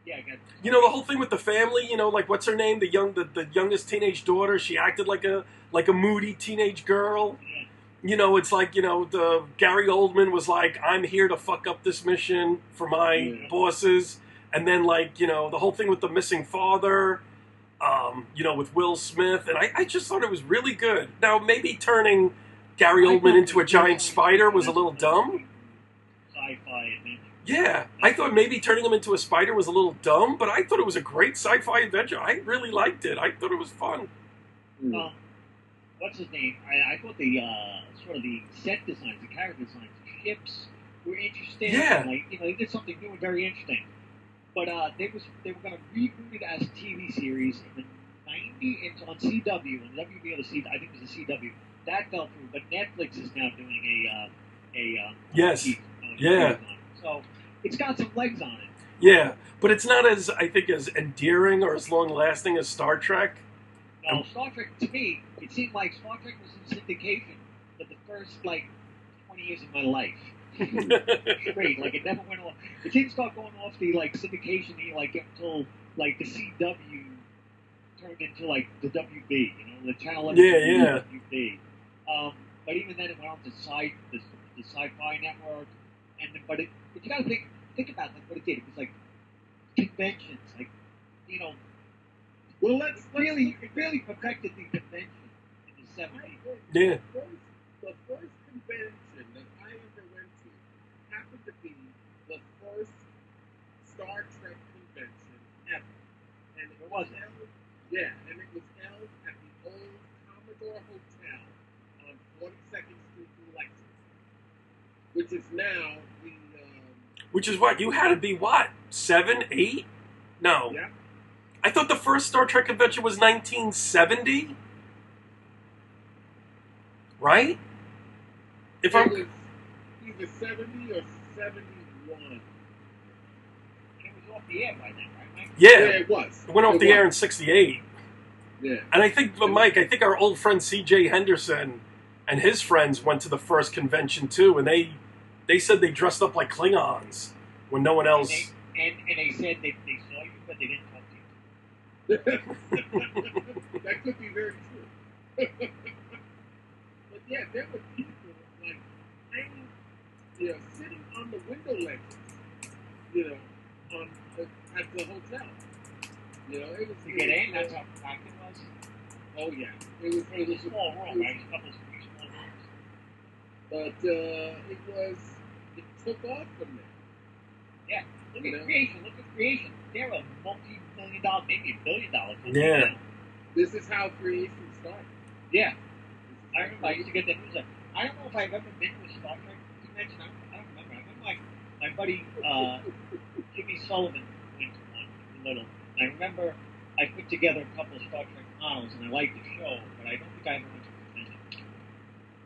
yeah, I got. The whole thing with the family. Like what's her name? The youngest teenage daughter. She acted like a moody teenage girl. Yeah. It's like the Gary Oldman was like, I'm here to fuck up this mission for my bosses, and then the whole thing with the missing father. With Will Smith, and I just thought it was really good. Now maybe turning Gary Oldman into a giant spider was a little dumb. Sci-fi adventure. Yeah, I thought maybe turning him into a spider was a little dumb, but I thought it was a great sci-fi adventure. I really liked it. I thought it was fun. What's his name? I thought the sort of the set designs, the character designs, the ships were interesting. Yeah. They did something new and very interesting. But they were going to reboot it as a TV series in the 90s. It's on CW, and WB or the CW, I think it was the CW. That fell through, but Netflix is now doing a yes. Yeah. So it's got some legs on it. Yeah, but it's not as endearing or as long lasting as Star Trek. No, Star Trek, to me, it seemed like Star Trek was in syndication for the first 20 years of my life. Straight, it never went off. It didn't start going off the syndication until the CW turned into the WB, the channel. WB. But even then, it went on to the Sci-Fi Network, but you got to think about what it did. It was conventions, Well, it really perfected the convention in the 70s. Yeah. The first convention that I ever went to happened to be the first Star Trek convention ever. And it was held, and it was held at the old Commodore Hotel on 42nd Street in Lexington, which is now the... Which is what? You had to be, 7, 8? No. Yeah. I thought the first Star Trek convention was 1970? Right? It was either 70 or 71. It was off the air by then, right, Mike? Yeah, it was. It went off the air in 68. Yeah. And I think, Mike, our old friend C.J. Henderson and his friends went to the first convention too, and they said they dressed up like Klingons when no one else... And they said they saw you, but they didn't talk to you. That could be very true. But yeah, there were people hanging, sitting on the window ledges, at the hotel. It was to get in. That's how packed it was. Oh yeah, it was a small room, right? A couple of small rooms. But it took off from there. Yeah, look at creation. They're a multi-million-dollar, maybe $1 billion company. Yeah. This is how creation started. Yeah. I remember I used to get that news. I don't know if I've ever been to a Star Trek convention. I don't remember. I remember my buddy Jimmy Sullivan went to one when we were little. And I remember I put together a couple of Star Trek models, and I liked the show, but I don't think I ever went to a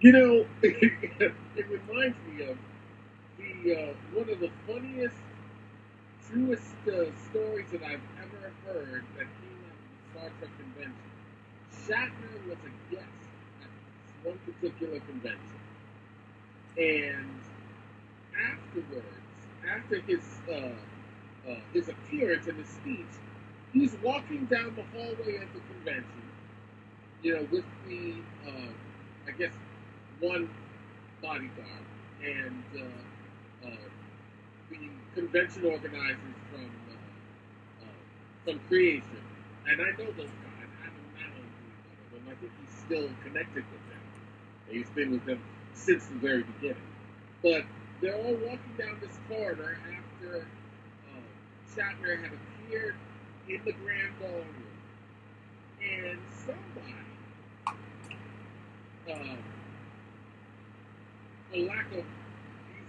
convention. It reminds me of one of the funniest, truest stories that I've ever heard that came out of the Star Trek convention. Shatner was a guest at one particular convention, and afterwards, after his appearance and his speech, he's walking down the hallway of the convention, with the I guess one bodyguard and the convention organizers from Creation, and I know those guys. I haven't met one of them. I think he's still connected with them. He's been with them since the very beginning. But they're all walking down this corridor after Shatner had appeared in the Grand Ballroom, and somebody, for lack of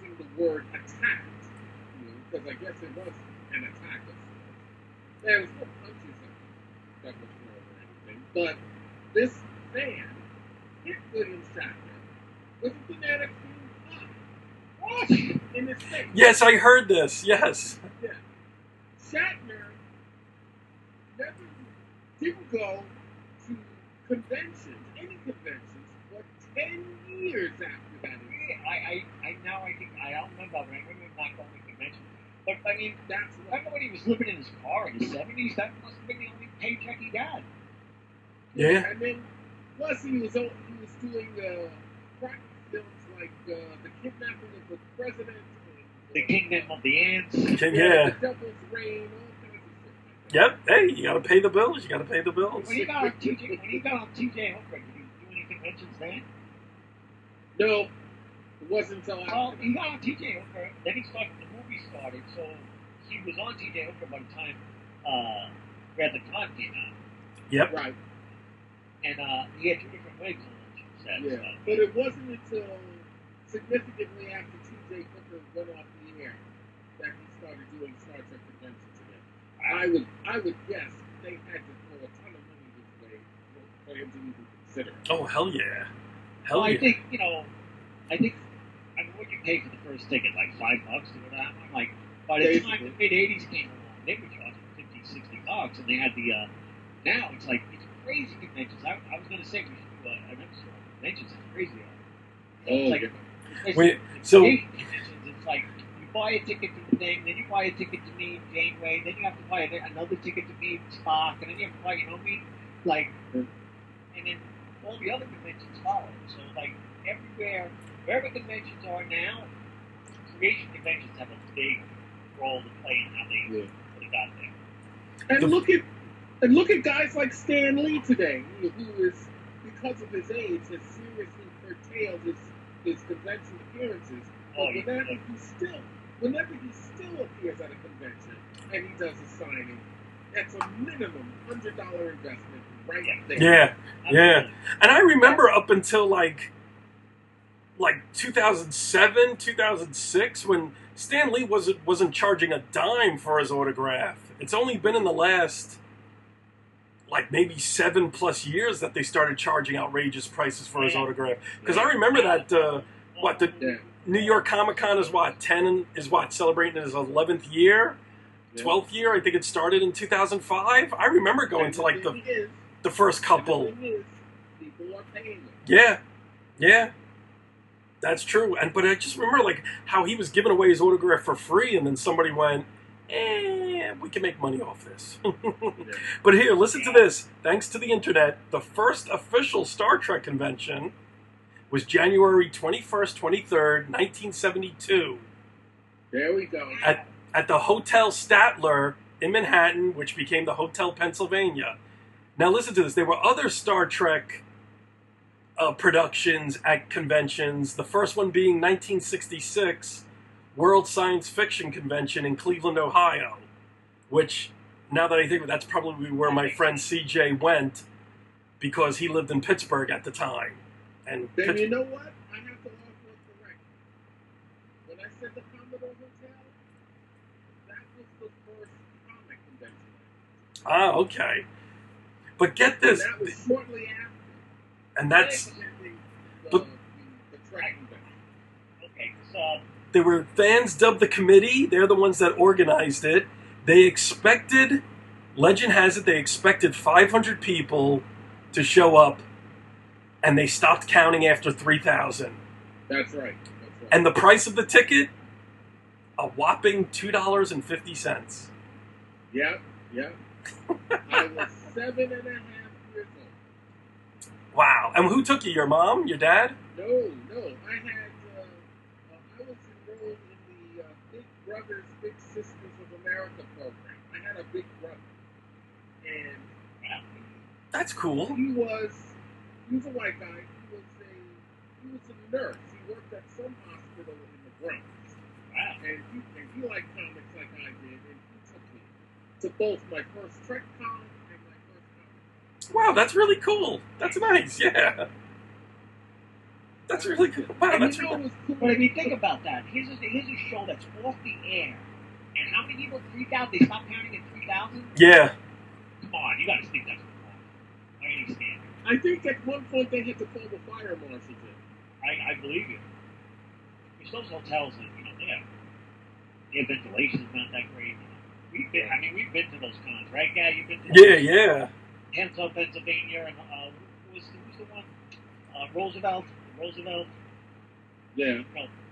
using the word attacked, because I guess it was an attack of sorts. There was no punches that was thrown or anything, but this fan hit William Shatner with a banana cream pie. What? In his face. Yes, I heard this. Yes. Yeah. Shatner never didn't go to conventions, any conventions, for 10 years after that. I don't remember, but I remember him not going to conventions. But I mean, I remember when he was living in his car in the 70s. That must have been the only paycheck he got. Yeah. And then, plus he was doing crime films like The Kidnapping of the President, and, The Kingdom of the Ants. Yeah. The Devil's Reign, all kinds of shit. Yep. Hey, you got to pay the bills. You got to pay the bills. When he got on TJ Hooker, did he do any conventions then? No, it wasn't until after. Well, he got on TJ Hooker, then the movie started, so he was on TJ Hooker by the time Where the Time came out. Yep. Right. And he had two different wigs on that Yeah. stuff. But it wasn't until significantly after TJ Hooker went off the air that he started doing Star Trek conventions again. I would guess they had to throw a ton of money this way for him to even consider it. Oh, hell yeah. Hell Well, yeah. I mean, what you pay for the first ticket, like $5 to go down? I'm like, by the time the mid-'80s came along, they were charging $50, $60, and they had the, now it's like, it's crazy conventions. I was going to say we should do an episode on conventions. It's crazy. It's like, Wait, so conventions, it's like, you buy a ticket to the thing, then you buy a ticket to meet Janeway, then you have to buy another ticket to meet Spock, and then you have to buy, you know what I mean? Like, and then all the other conventions follow. So, like, everywhere, wherever conventions are now, creation conventions have a big role to play in how they put it out there. And look at guys like Stan Lee today, who is, because of his age, has seriously curtailed his convention appearances. But whenever he still appears at a convention and he does a signing, that's a minimum $100 investment right there. yeah, yeah. And I remember up until like 2007, 2006, when Stan Lee wasn't charging a dime for his autograph. It's only been in the last maybe 7+ years that they started charging outrageous prices for his autograph. Because I remember that the New York Comic Con is celebrating his 11th year, 12th year. I think it started in 2005. I remember going to the first couple. Yeah, yeah. That's true, but I just remember how he was giving away his autograph for free, and then somebody went, we can make money off this. But here, listen to this. Thanks to the internet, the first official Star Trek convention was January 21st, 23rd, 1972. There we go. At the Hotel Statler in Manhattan, which became the Hotel Pennsylvania. Now listen to this. There were other Star Trek productions at conventions. The first one being 1966 World Science Fiction Convention in Cleveland, Ohio, which, now that I think of it, that's probably where my friend CJ went because he lived in Pittsburgh at the time. And then you know what? I have to offer a correction. When I said the Commodore Hotel, that was the first comic convention. Ah, okay. But get this. And that was shortly after. And that's the Trek convention. Okay, so there were fans dubbed the committee. They're the ones that organized it. They expected, legend has it, they expected 500 people to show up, and they stopped counting after 3,000. That's right. And the price of the ticket, A whopping $2.50. Yep, yep. I was 7.5 years old. Wow. And who took you? Your mom? Your dad? No. I had, I was enrolled in the Big Brothers, Big Sisters of America program. I had a big brother. And That's cool. he was a white guy. He was a nurse. He worked at some hospital in the Bronx. Wow. And he liked comics like I did, and he took me to both my first Trek con and my first comic. Wow, that's really cool. That's nice, yeah. That's really good. Wow, And that's you know really what was cool? But if you think about that, here's a show that's off the air, and how many people freak out? They stop counting at 3,000? Yeah. Come on, you gotta think that's wrong. I understand. I think at one point they had to call the fire marshal in. I believe you. Because those hotels, their ventilation's not that great. We've been to those cons, right, Guy? You've been to Yeah. Hampton, Pennsylvania, and who's the one? Roosevelt. Yeah.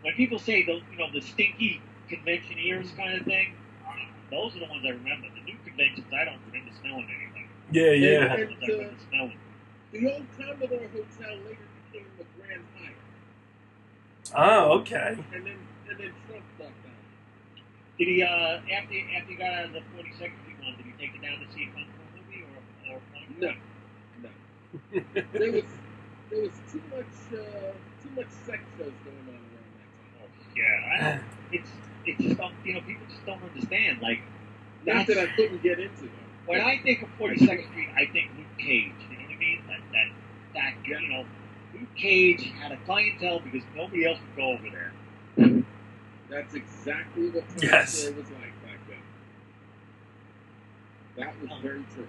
When people say the stinky conventioneers kind of thing, those are the ones I remember. The new conventions, I don't remember smelling anything. Yeah. Those are the ones I remember smelling. The old Commodore Hotel later became the Grand Hyatt. Oh, okay. And then Trump bought that. Did he after he got out of the 42nd Street one, did he take it down to see a kung fu movie or No. There was too much sex shows going on around that time. Yeah, it's just people just don't understand. Like, Not that I couldn't get into them. when I think of 42nd Street, I think Luke Cage. You know what I mean? That Luke Cage had a clientele because nobody else would go over there. That's exactly what Times Yes. Square was like back then. That was very true.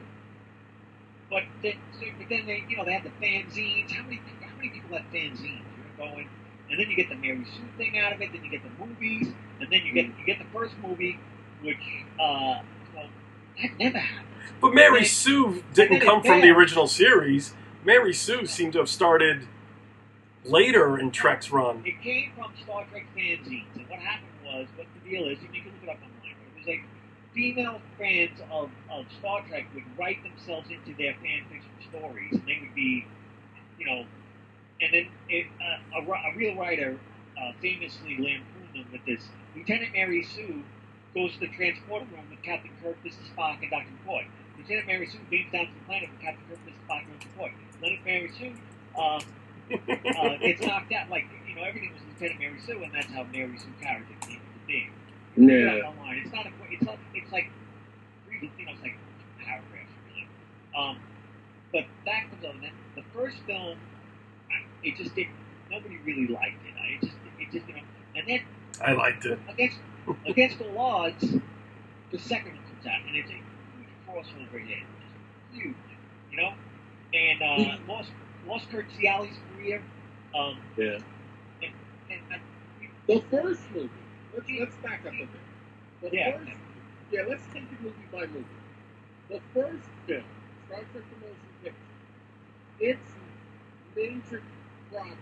But then they had the fanzines. How many people had fanzines? You're going, and then you get the Mary Sue thing out of it. Then you get the movies, and then you get the first movie, which that never happened. But Mary Sue didn't come from the original series. Mary Sue seemed to have started later in Trek's run. It came from Star Trek fanzines, and what happened was, what the deal is, and you can look it up online. It was like female fans of Star Trek would write themselves into their fan fiction stories, and they would be, and then a real writer famously lampooned them with this. Lieutenant Mary Sue goes to the transporter room with Captain Kirk, Mr. Spock, and Dr. McCoy. Lieutenant Mary Sue beams down to the planet with Captain Kirk, Mr. Spock, and Dr. McCoy. Lieutenant Mary Sue gets knocked out. Everything was Lieutenant Mary Sue, and that's how Mary Sue character came into being. Yeah. Online. It's not. It's like it's like paragraphs really. But that comes on. Then the first film, it just didn't. Nobody really liked it. And then I liked it. against all odds, the second one comes out, and it's a huge crossover hit, just huge, and lost Kurt Ciali's career. Yeah. The first movie. Let's back up a bit. Let's take it movie by movie. The first film, Star Trek: The Motion Picture, its major problem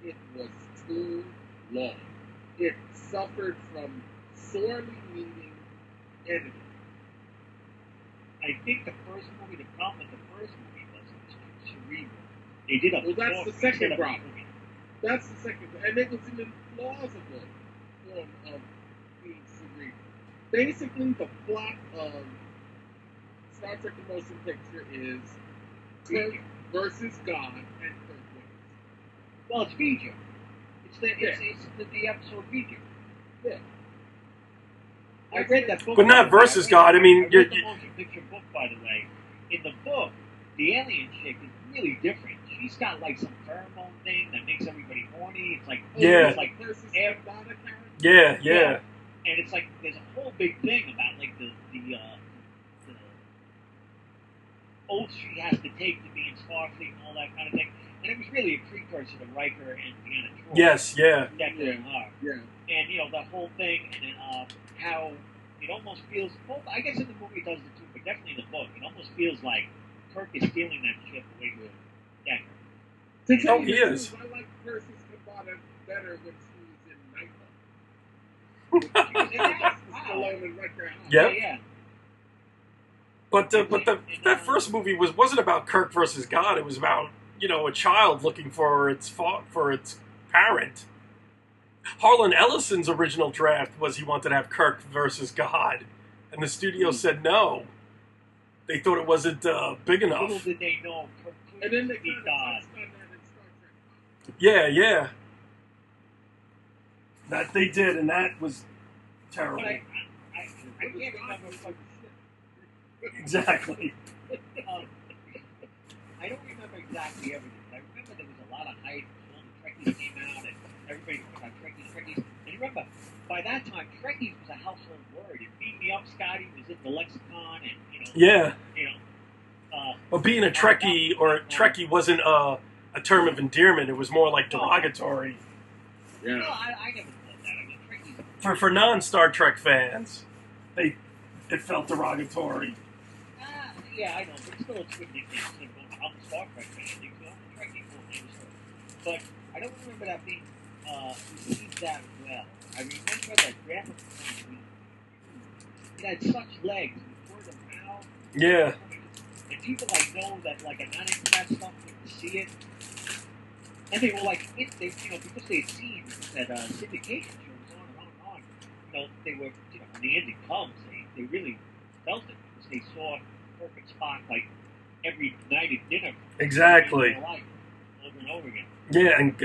was it was too long. It suffered from sorely needing editing. I think the first movie, the problem with the first movie was it was too cerebral. They did that's the second problem. That's the second, and it was an implausible form of being cerebral. Basically, the plot of Star Trek: The Motion Picture is Kirk versus God and Kirk wins. Well, it's V'ger. It's the episode V'ger. Yeah. I read that book. But not versus God. I mean, I read the motion picture book, by the way. In the book, the alien chick is really different. She's got like some pheromone thing that makes everybody horny. It's like it's like versus air. Yeah. And it's like there's a whole big thing about like the oath she has to take to be in Starfleet and all that kind of thing. And it was really a precursor to Riker and Deanna Troi. Yes, yeah. Yeah. And the whole thing, and how it almost feels. Well, I guess in the movie it does it too, but definitely in the book, it almost feels like Kirk is stealing that ship away from Decker. He is. I like Persis Kambata better when she was in Nightfall. She was in that. Wow. Stallone and Rutger Hauer. Yep. Yeah. But that first movie wasn't about Kirk versus God. It was about, you know, a child looking for its parent. Harlan Ellison's original draft was he wanted to have Kirk versus God, and the studio said no. They thought it wasn't big enough. Little did they know Kirk And could then they be kind of God. touched on that in Star Trek. Yeah. That they did, and that was terrible. But I can't remember. Exactly. I don't remember exactly everything. I remember there was a lot of hype. All the Trekkies came out, and everybody was talking about Trekkies. And you remember, by that time, Trekkies was a household word. And Beat Me Up, Scotty was in the lexicon, and Yeah. But being a Trekkie or Trekkie wasn't a term of endearment. It was more like derogatory. Yeah. No, I never thought that. I mean, Trekkies. For non-Star Trek fans, it felt derogatory. Yeah, I know, but still, it's good nickname. I'm a Star Trek fan. I'm a Trekkie fan. But I don't remember that being received that well. I remember that graphic design. It had such legs. Word of mouth. Yeah. And people I know that like are not into that stuff would see it, and they were like, because they'd seen that syndication shows on. They were, when the ending comes, they really felt it because they saw Kirk and Spock like every night at dinner. Exactly. Over and over again. Yeah, and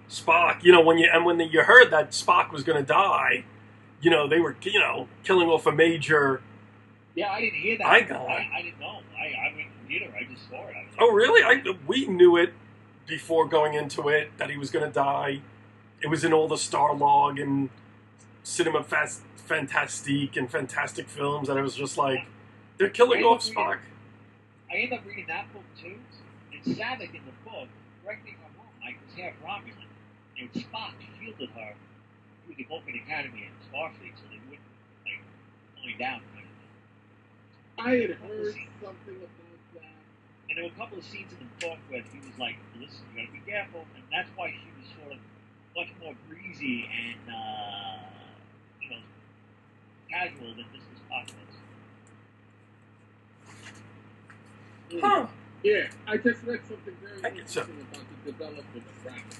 Spock. When you heard that Spock was going to die, they were killing off a major. Yeah, I didn't hear that. I got it. I didn't know. I went to the theater. I just saw it. I was like, Oh, really? We knew it before going into it that he was going to die. It was in all the Starlog and Cinema Fantastique and Fantastic Films, and it was just like, they're killing off Spock. I ended up reading that book, too. And Savick in the book, correct me if I'm wrong, Mike, was half Romulan. And Spock shielded her through the Vulcan Academy and Starfleet so they wouldn't, find out. I had heard something about that. And there were a couple of scenes in the book where he was like, listen, you gotta be careful. And that's why she was sort of much more breezy and, casual than this was possible. Huh. Yeah, I just read something very I get so. interesting about the development of Rapid.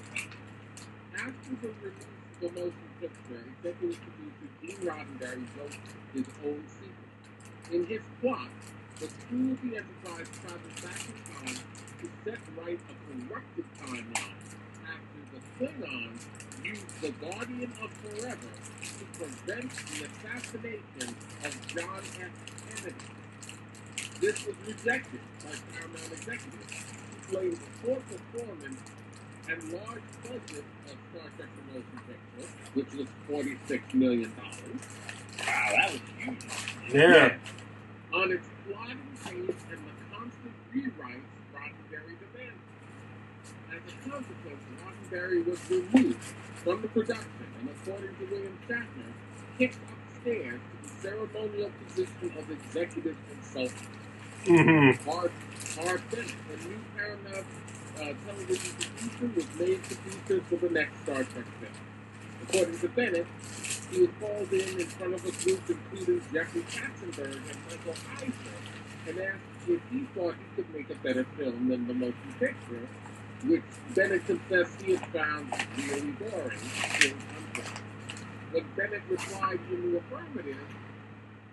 After the release of the motion picture, executive producer Gene Roddenberry wrote his own sequel. In his plot, the crew of the Enterprise travels back in time to set right a corrupted timeline after the Klingons used the Guardian of Forever to prevent the assassination of John F. Kennedy. This was rejected by Paramount executives who blamed the poor performance and large budget of Star Trek The Motion Picture, which was $46 million. Wow, that was huge. Yeah. On its plotting pace and the constant rewrites Roddenberry demanded. As a consequence, Roddenberry was removed from the production and, according to William Shatner, kicked upstairs to the ceremonial position of executive consultant. Mm-hmm. Art Bennett, the new Paramount television producer, was made producer for the next Star Trek film. According to Bennett, he was called in front of a group including Jeffrey Katzenberg and Michael Eisner and asked if he thought he could make a better film than the motion picture, which Bennett confessed he had found really boring. When Bennett replied in the affirmative,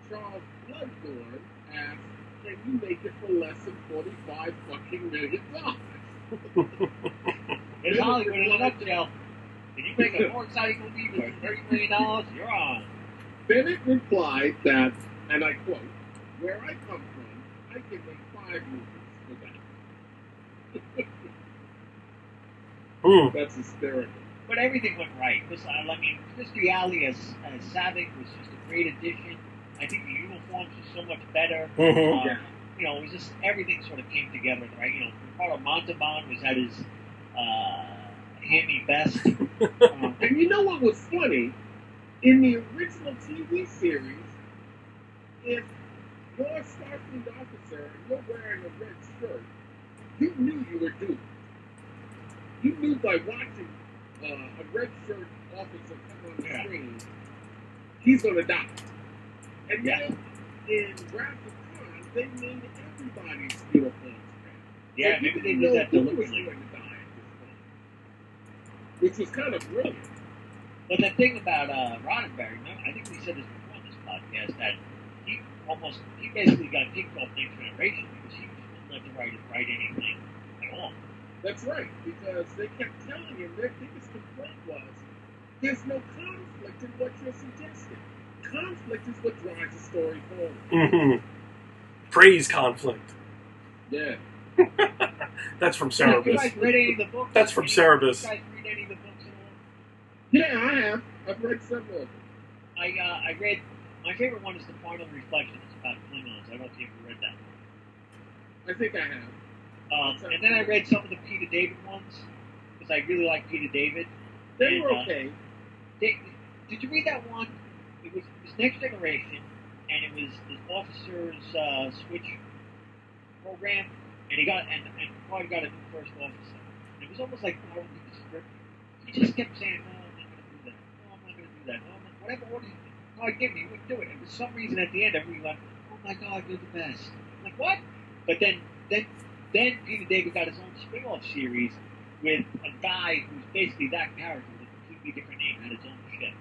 Charles Bloodthorne asked, "Can you make it for less than $45 fucking million?" It's Hollywood in a nutshell. If you make a more exciting movie for $30 million, you're on. Bennett replied that, and I quote, "Where I come from, I can make 5 movies for that." That's hysterical. But everything went right. Christy Alley as Savick was just a great addition. I think the uniforms were so much better. Mm-hmm. It was just everything sort of came together, right? Ricardo Montalban was at his hammy best. And you know what was funny? In the original TV series, if you're a Starfleet officer and you're wearing a red shirt, you knew you were doomed. You knew by watching a red shirt officer come on the screen he's gonna die. And then in Wrath of Khan, they made everybody's uniforms red. Yeah, So maybe they you did that didn't know who was deliberately. going to die at this point, which was kind of brilliant. But the thing about Roddenberry, remember, I think we said this before on this podcast, that he basically got kicked off Next Generation because he was not allowed to write anything at all. That's right, because they kept telling him their biggest complaint was there's no conflict in what you're suggesting. Conflict is what drives the story forward. Mm-hmm. Praise conflict. Yeah. That's from So, have you Cerebus. guys read any of the books? That's from You Cerebus. guys read any of the books at all? Yeah, I have. I've read several of them. I read, my favorite one is The Final Reflection. It's about Klingons. I don't know if you ever read that one. I think I have. And then I read some of the Peter David ones, because I really like Peter David. They were okay. Did you read that one? It was Next Generation, and it was the officer's switch program, and Picard got a new first officer. And it was almost like following the script. He just kept saying, "No, I'm not going to do that. No, I'm not going to do that. No, I'm not, whatever orders Picard gave me, he wouldn't do it." And for some reason, at the end, everyone went, "Oh my God, you're the best." I'm like, what? But then Peter David got his own spin-off series with a guy who's basically that character with a completely different name, had his own ship.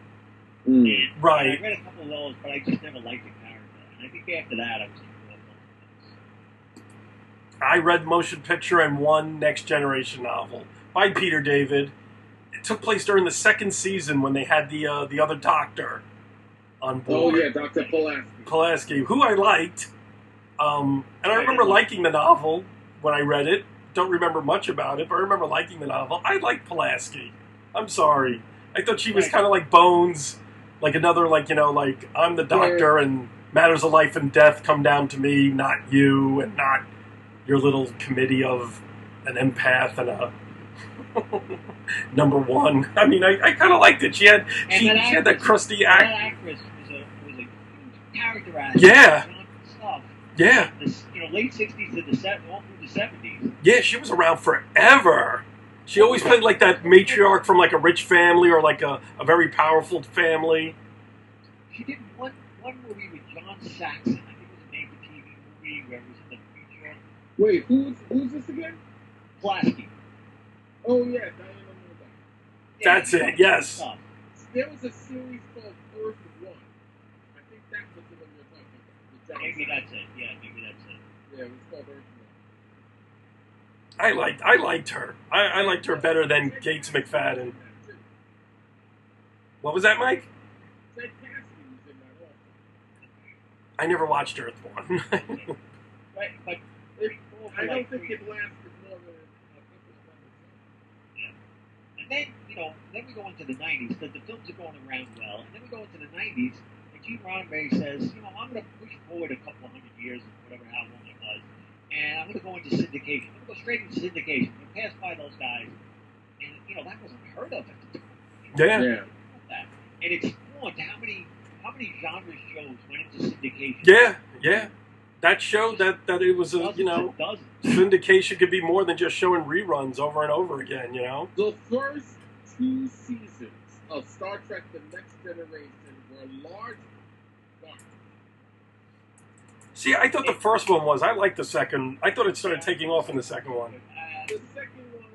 And Right. I read a couple of those, but I just never liked the character. And I think after that, I was turned off on the books. I read motion picture and one Next Generation novel by Peter David. It took place during the second season when they had the other doctor on board. Oh, yeah, Dr. Pulaski, who I liked. And I remember liking the novel when I read it. Don't remember much about it, but I remember liking the novel. I liked Pulaski. I'm sorry. I thought she was kind of like Bones, like another, like, I'm the doctor and matters of life and death come down to me, not you, and not your little committee of an empath and a number one. I mean, I kind of liked it. She had that crusty That act. actress was a huge character actor. Yeah. Stuff. Yeah. Late 60s to all through the 70s. Yeah, she was around forever. She always played like that matriarch from like a rich family or like a very powerful family. She did one movie with John Saxon. I think it was a made-for-TV movie where it was in the future. Wait, who's this again? Pulaski. Oh, yeah, Diana Moore. That's it, yes. There was a series called Earth One. I think that was the one you're talking about. Maybe that's it. Yeah, maybe that's it. Yeah, it was called Earth One. I liked her. I liked her better than Gates McFadden. What was that, Mike? Ted Cassidy was in that also. I never watched Earth One. Right, but I don't think it lasted more than I think it was. Yeah. And then we go into the 90s, because the films are going around well, and then we go into the 90s, and Gene Roddenberry says, I'm going to push forward a couple of hundred years, or whatever, how long it was, and I'm going to go into syndication. I'm going to go straight into syndication. I'm going to pass by those guys, and, that wasn't heard of at the time. Yeah. And it spawned how many genre shows went into syndication. Yeah. That showed that it was Dozens. syndication could be more than just showing reruns over and over again, The first 2 seasons of Star Trek The Next Generation were largely garbage. See, I thought the first one was. I liked the second. I thought it started taking off in the second one. The second one,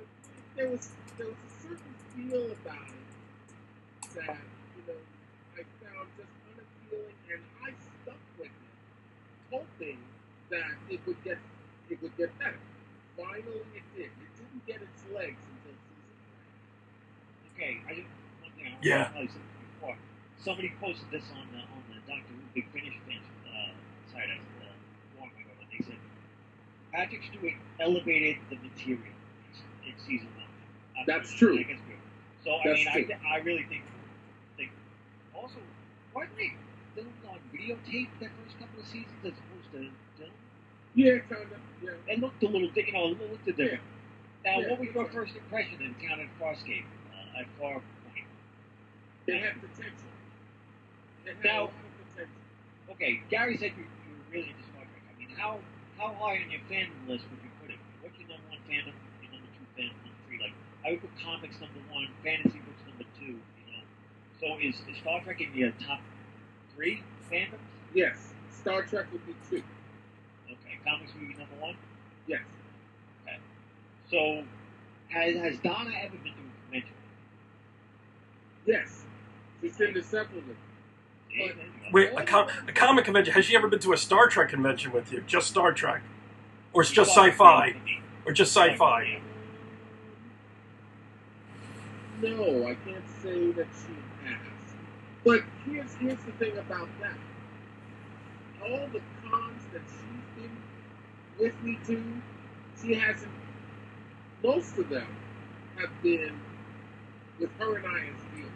there was a certain feel about it that, I found just unappealing, and I stuck with it, hoping that it would get better. Finally, it did. It didn't get its legs until season 3. Okay, I just Yeah. tell you something before. Somebody posted this on the Doctor Who Big Finish fans site as forum I go to. They said Patrick Stewart elevated the material in season 1. That's true. I guess good. So I really think. Also, why didn't they film on videotape that first couple of seasons as opposed to film? Yeah, kind of. Yeah. It looked a little, looked different. Now, Yeah, what was your first impression in Town at Farscape? At Far Point? They had potential. They had a lot of potential. Okay, Gary said you were really into Star Trek. I mean, how high on your fandom list would you put it? What's your number 1 fandom? Your number 2 fandom? Number 3? Like, I would put comics number 1, fantasy books number 2. So is Star Trek in your top 3 fandoms? Yes. Star Trek would be 2. Okay. Comics would be number 1? Yes. Okay. So, has Donna ever been to a convention? Yes. She's been to several of them. Wait, a comic convention. Has she ever been to a Star Trek convention with you? Just Star Trek? Or it's just sci-fi? Or just sci-fi? No, I can't say that she has. But here's the thing about that. All the cons that she's been with me to, she hasn't. Most of them have been with her and I as viewers.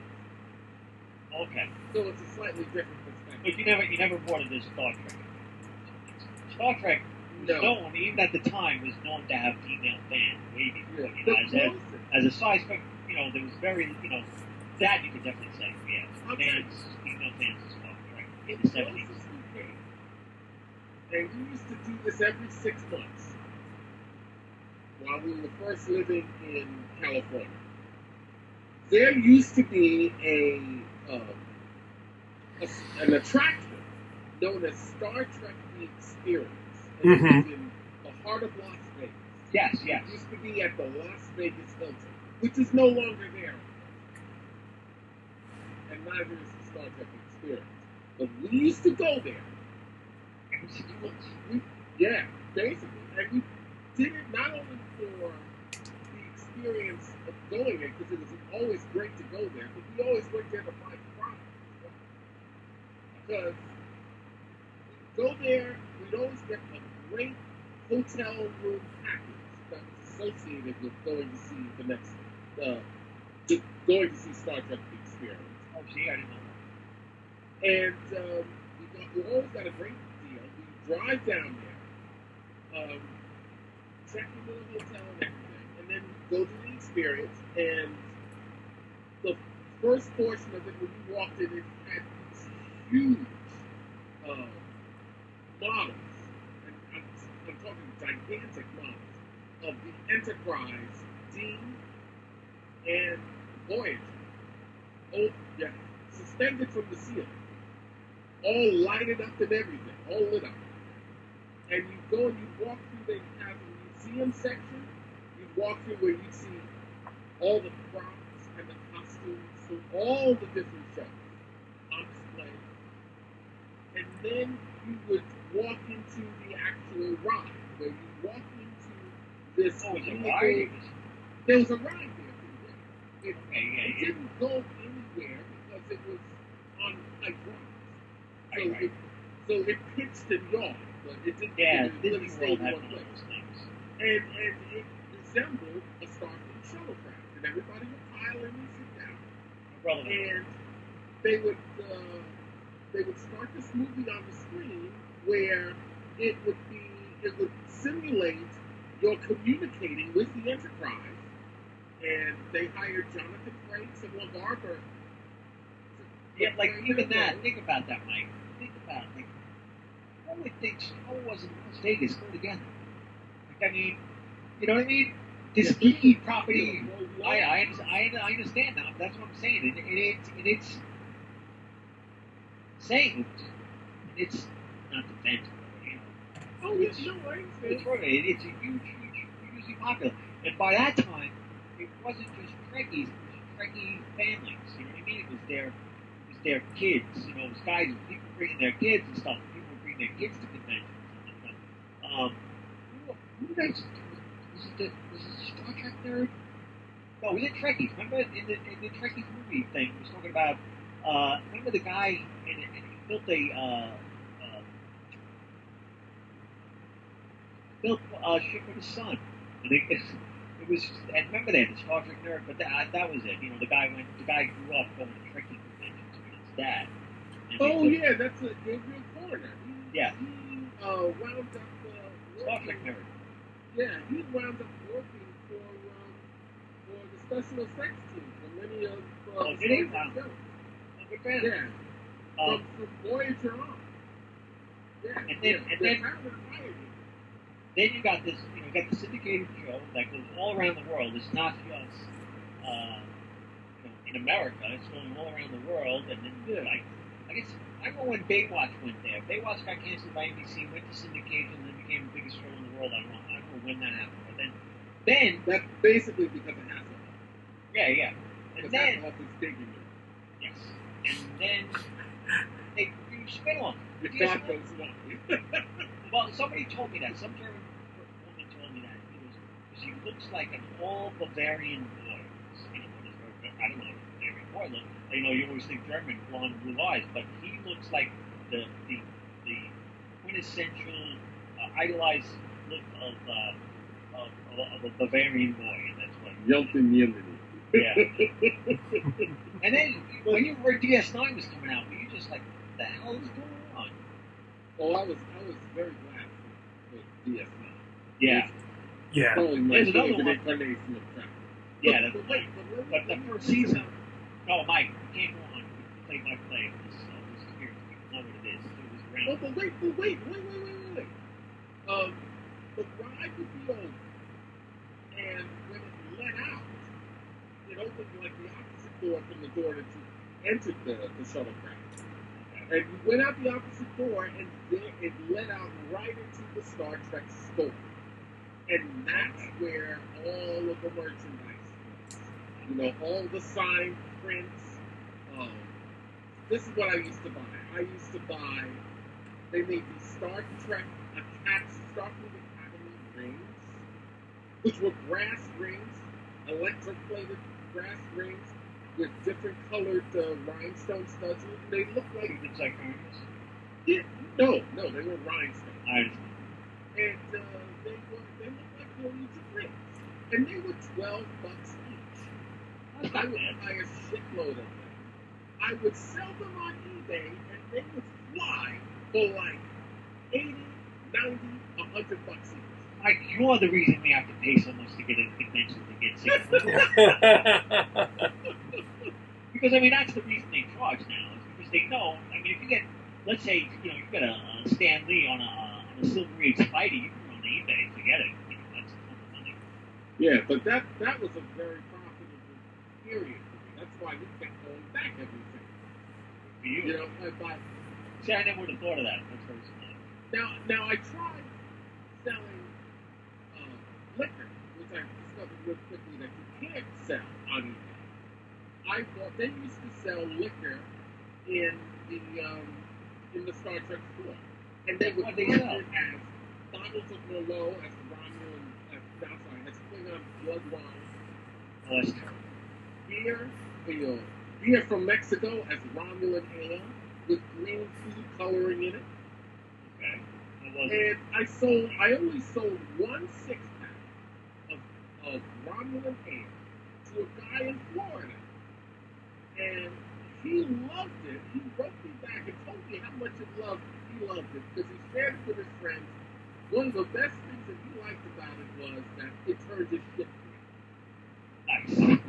Okay. So it's a slightly different perspective. But you never boarded this Star Trek. Star Trek was known, even at the time, was known to have female fans way before. As a size, but there was very, that you could definitely say, yes. Female fans of Star Trek in the 70s. And we used to do this every 6 months while we were first living in California. There used to be an attraction known as Star Trek The Experience. And it was in the heart of Las Vegas. Yes. It used to be at the Las Vegas Hilton, which is no longer there. And neither is the Star Trek Experience. But we used to go there. Yeah, basically. And we did it not only for the experience of going there, because it was always great to go there, but we always went there to buy products as well. Because we'd go there, we'd always get a great hotel room package that was associated with going to see the next, going to see Star Trek The Experience. Oh, gee, I didn't know that. And we always got a great deal. We drive down there, check into the hotel and everything, and then go to the experience. And the first portion of it, when you walked in, it had these huge models, and I'm talking gigantic models, of the Enterprise, D, and Voyager. Oh, yeah, suspended from the ceiling. All lighted up and everything, all lit up. And you go and you walk through, they have a museum section. You walk through where you see all the props and the costumes from all the different shows on display. And then you would walk into the actual ride, where you walk into this ride? There was a ride there. It didn't go anywhere because it was on high ground. So it pitched and yawned, but it didn't really stay in one place. And it resembled a Starfleet shuttlecraft, and everybody would pile in and sit down. And they would start this movie on the screen where it would simulate you're communicating with the Enterprise, and they hired Jonathan Frakes and LeVar. Yeah, like even that. Think about that, Mike. Think about it. Like, one would think Star Wars and Las Vegas go together. Like, I mean, you know what I mean? This geeky property. I understand now. That's what I'm saying. It's saying it's not defensive. Oh, yes, no, I understand. It's a hugely popular. And by that time, it wasn't just Trekkies. It was Trekkie families. You know what I mean? It was their kids. It was guys, people bringing their kids and stuff. People would bring their kids to conventions. Who guys? Was it Star Trek nerd? No, was it Trekkies? Remember in the Trekkies movie thing? He was talking about. Remember the guy and he built a ship with his son. And it was. And remember that the Star Trek nerd, but that was it. The guy grew up going to Trekkie conventions with his dad. Yeah, that's a Gabriel Corner. He wound up Star Trek nerd. Yeah, he wound up working for the special effects team for many of did he? Wow. Oh, good fan. Yeah. From Voyager on. Yeah. And then you got this, got the syndicated show that goes all around the world. It's not just, in America. It's going all around the world. And then, like guess I remember when Baywatch went there. Baywatch got canceled by NBC, went to syndication, and then became the biggest show in the world. I don't know when that happened, but then That's basically because of Hasselhoff. yeah. And Because then Hasselhoff is big in Europe. yes, and then they do spin-off. Your dog goes long. Well, somebody told me that. Some German woman told me that. Because he looks like an all Bavarian boy. You know, I don't know what a Bavarian boy looks. You know, you always think German, blonde, blue eyes, but he looks like the quintessential idolized look of a Bavarian boy, and that's what. Yelping Yemeni. Yeah. And then when you heard DS9 was coming out, were you just like, what the hell is going on? Oh, I was very glad for DS9. Yeah. Yeah. Probably my There's another favorite one. incarnation of Trek. Yeah, But the first season. No, Mike, you can't go on play-by-play of this experience. You know what it is. It was around. Oh, but wait. The ride would be over. And when it let out, it opened like the opposite door from the door that you entered the shuttlecraft. And you went out the opposite door, and then it led out right into the Star Trek store. And that's where all of the merchandise was. You know, all the signed prints. This is what I used to buy. They made these Star Trek Starfleet Academy rings, which were brass rings, electroplated brass rings with different colored rhinestone studs. They looked like Diamonds? yeah, no, they were rhinestones. I understand. And they looked like millions of rings. And they were $12 each. I would buy a shitload of them. I would sell them on eBay, and they would fly for like 80, 90, $100 each. Mike, you're the reason we have to pay so much to get a convention to get tickets. Because, I mean, that's the reason they charge now. Is because they know, I mean, if you get, let's say, you know, you get a Stan Lee on a Silver Age Spidey, you can go on eBay to get it. You know, that's a ton of money. Yeah, but that was a very profitable period for me. That's why we kept going back everything. For you. You know, if I... See, I never would have thought of that. That's very smart. Now I tried selling liquor, which I discovered real quickly that you can't sell on eBay. I thought they used to sell liquor in the Star Trek store, and they would market it as bottles of Merlot, as Romulan, as Klingon blood wine. Oh, that's terrible. Beer from Mexico as Romulan ale with green food coloring in it. Okay. And I only sold 1 6-pack of Romulan ale to a guy in Florida. And he loved it. He wrote me back and told me how much he loved it because he shared it with his friends. One of the best things that he liked about it was that it turned his shit Nice.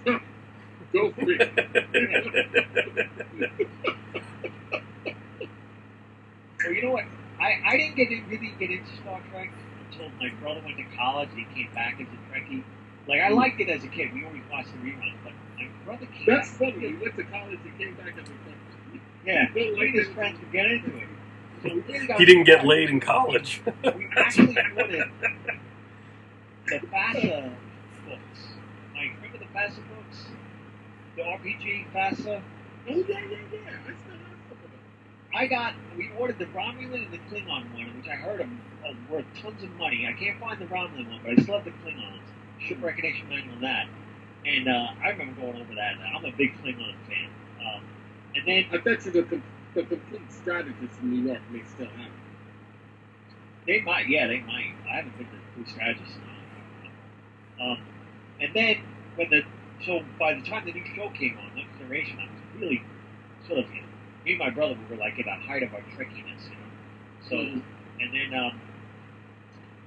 So, go figure. Well, you know what? I didn't really get into Star Trek until my brother went to college and he came back as a Trekkie. Like, I liked it as a kid. We always watched the reruns, but my brother came That's back. funny. He went to college and came back as a Trekkie. Yeah, he and his friends would get into it. So we really got He didn't get laid in college. We actually ordered the FASA books. Like, remember the FASA books? The RPG FASA? Oh, yeah. I still have some of them. We ordered the Romulan and the Klingon one, which I heard are worth tons of money. I can't find the Romulan one, but I still have the Klingons. Shipwreck Nation manual on that. And I remember going over that. I'm a big Klingon fan. And then I bet you the complete strategists in New York may still have it. they might. I haven't been to the Complete Strategist in a while. And then so by the time the new show came on, Next Generation, I was really sort of, me and my brother were like at the height of our trickiness, you know. So and then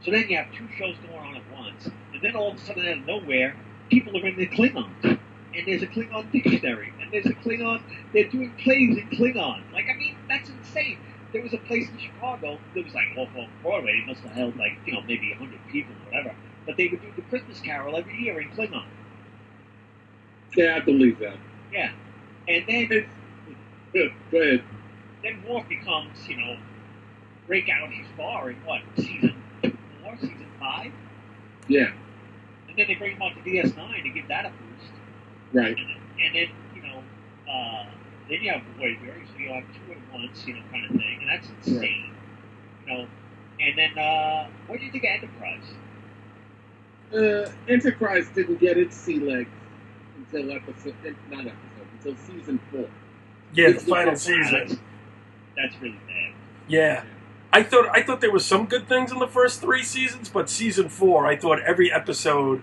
so then you have two shows going on at once, and then all of a sudden out of nowhere, people are in the Klingons, and there's a Klingon dictionary, and there's a Klingon. They're doing plays in Klingon. Like, I mean, that's insane. There was a place in Chicago that was like off Broadway. It must have held like maybe 100 people or whatever. But they would do the Christmas Carol every year in Klingon. Yeah, I believe that. Yeah, and then Go ahead. Then Worf becomes, break out his bar in what, season 4, season 5? Yeah. And then they bring him on to DS9 to give that a boost. Right. And then, then you have Voyager, so you have 2 at once, kind of thing, and that's insane. Right. And then, what do you think of Enterprise? Enterprise didn't get its sea legs until until season 4. Yeah, the final season. That's really bad. Yeah. I thought there was some good things in the first 3 seasons, but season 4, I thought every episode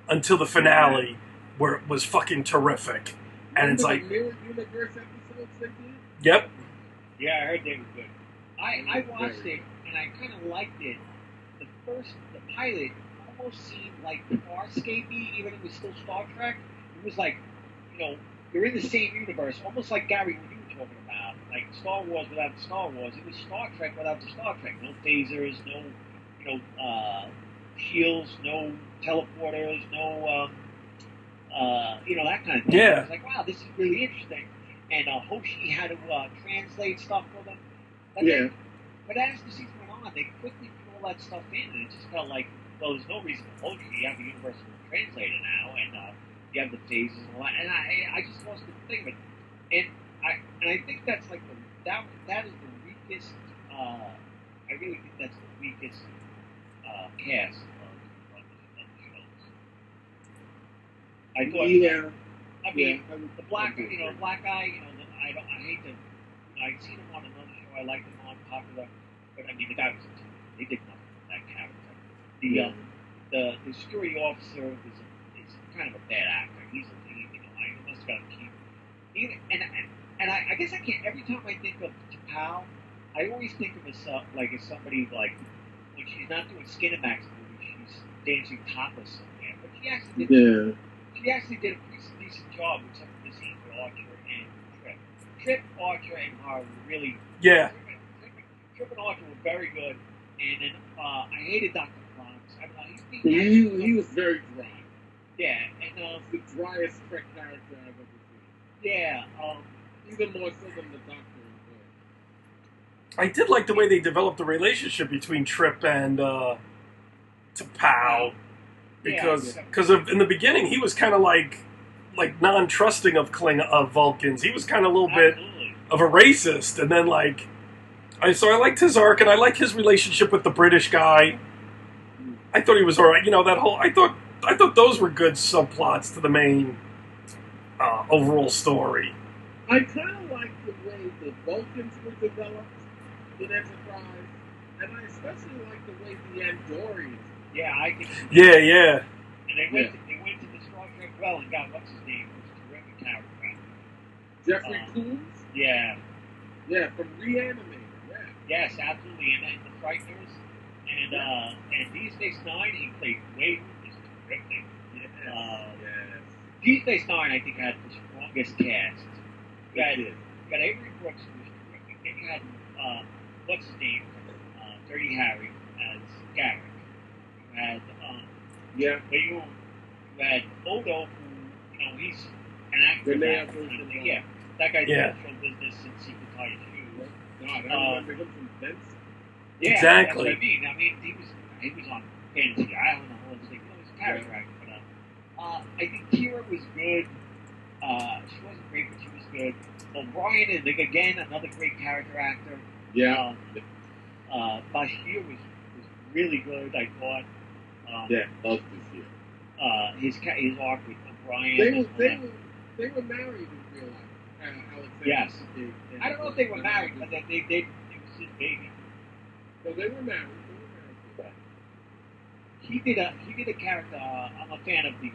until the finale was fucking terrific. And it's like Mirror Universe episodes they did? Yep. Yeah, I heard they were good. I watched it and I kind of liked it. The pilot almost seemed like Farscapey, even though it was still Star Trek. It was like, you're in the same universe, almost like Gary, what you were talking about, like Star Wars without the Star Wars. It was Star Trek without the Star Trek. No phasers, no, shields, no teleporters, no, that kind of thing. Yeah. I was like, wow, this is really interesting. And Hoshi had to translate stuff for them. But as the season went on, they quickly put all that stuff in, and it just felt like, well, there's no reason for Hoshi. You have the universal translator now, and you have the phases and all that. And I just lost the thing of it. And I think that's like that is the weakest. I really think that's the weakest cast of the shows. I thought. Yeah. I mean, the black guy. I hate to. I'd seen him on another show. I liked him on Popular, but I mean, the guy was. They did nothing with that character. The security officer is kind of a bad actor. He's I must got to keep. I guess I can't. Every time I think of T'Pau, I always think of as somebody like when she's not doing Skinamax movies, she's dancing topless somewhere. But she actually did. She actually did a pretty decent job with some of the scenes with Archer and Trip. Trip, Archer, and her were really. Yeah. Trip and Archer were very good, and then I hated Dr. Planks. I don't know, he was very dry. Yeah, and the driest Trek character I've ever seen. Yeah, even more so than the Doctor. I did like the way they developed the relationship between Trip and T'Pau, because in the begging he was kind of like non-trusting of Vulcans. He was kind of a little bit of a racist, and then so I liked his arc, and I like his relationship with the British guy. I thought he was all right. That whole I thought those were good subplots to the main overall story. I kind of like the way the Vulcans were developed in Enterprise, and I especially like the way the Andorians. Yeah, I can. Yeah. And they went to the Star Trek well and got what's his name, who's a terrific character. Jeffrey Combs. Yeah. Yeah, from Reanimator. Yeah. Yes, absolutely, and the Frighteners, and Deep Space Nine, he played Wade, who is terrific. Yes. Deep Space Nine, I think, had the strongest cast. You got Avery Brooks, who was terrific. Then you had what's his name from Dirty Harry as Garrick. You had you had Odo, who he's an actor. That guy's been in show business since he could tie his shoes. God, I remember him from Vince. Yeah, exactly. That's what I mean, he was on Fantasy Island, the whole thing. He was a character actor, but I think Kira was good. She wasn't great, but she was good. O'Brien is again another great character actor. Yeah. Bashir was really good, I thought. Loved this year. His arc with O'Brien. They were married in real life. Yes. I don't know if they were married, but they did. It was his baby. So they were married. He did a character. I'm a fan of the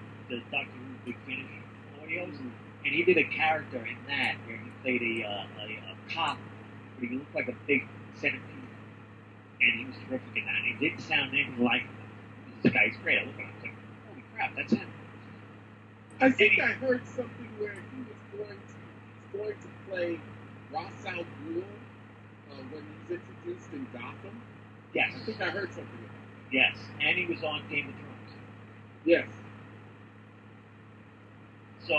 Doctor Who Big Finish audios, and he did a character in that where he played a cop, but he looked like a big centipede, and he was terrific in that. And he didn't sound anything like him. This guy's great. I looked at him, I was like, holy crap, that's him. I think I heard something where he was going to play Ra's al Ghul when he's introduced in Gotham. Yes. I think I heard something about that. Yes, and he was on Game of Thrones. Yes. So,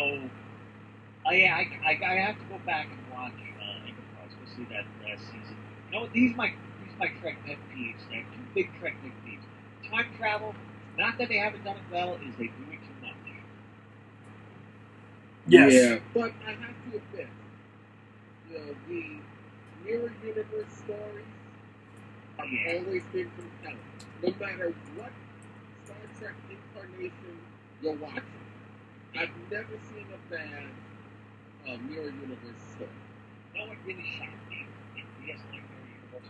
I have to go back and watch see that last season. You know, these my Trek pet peeves. I have two big Trek pet peeves. Time travel, not that they haven't done it well, is they do it too much. Yes. Yeah, but I have to admit, you know, the mirror universe stories have always been compelling. No matter what Star Trek incarnation you're watching, I've never seen a bad mirror universe story. You know what really shocked me in DS9 mirror universe?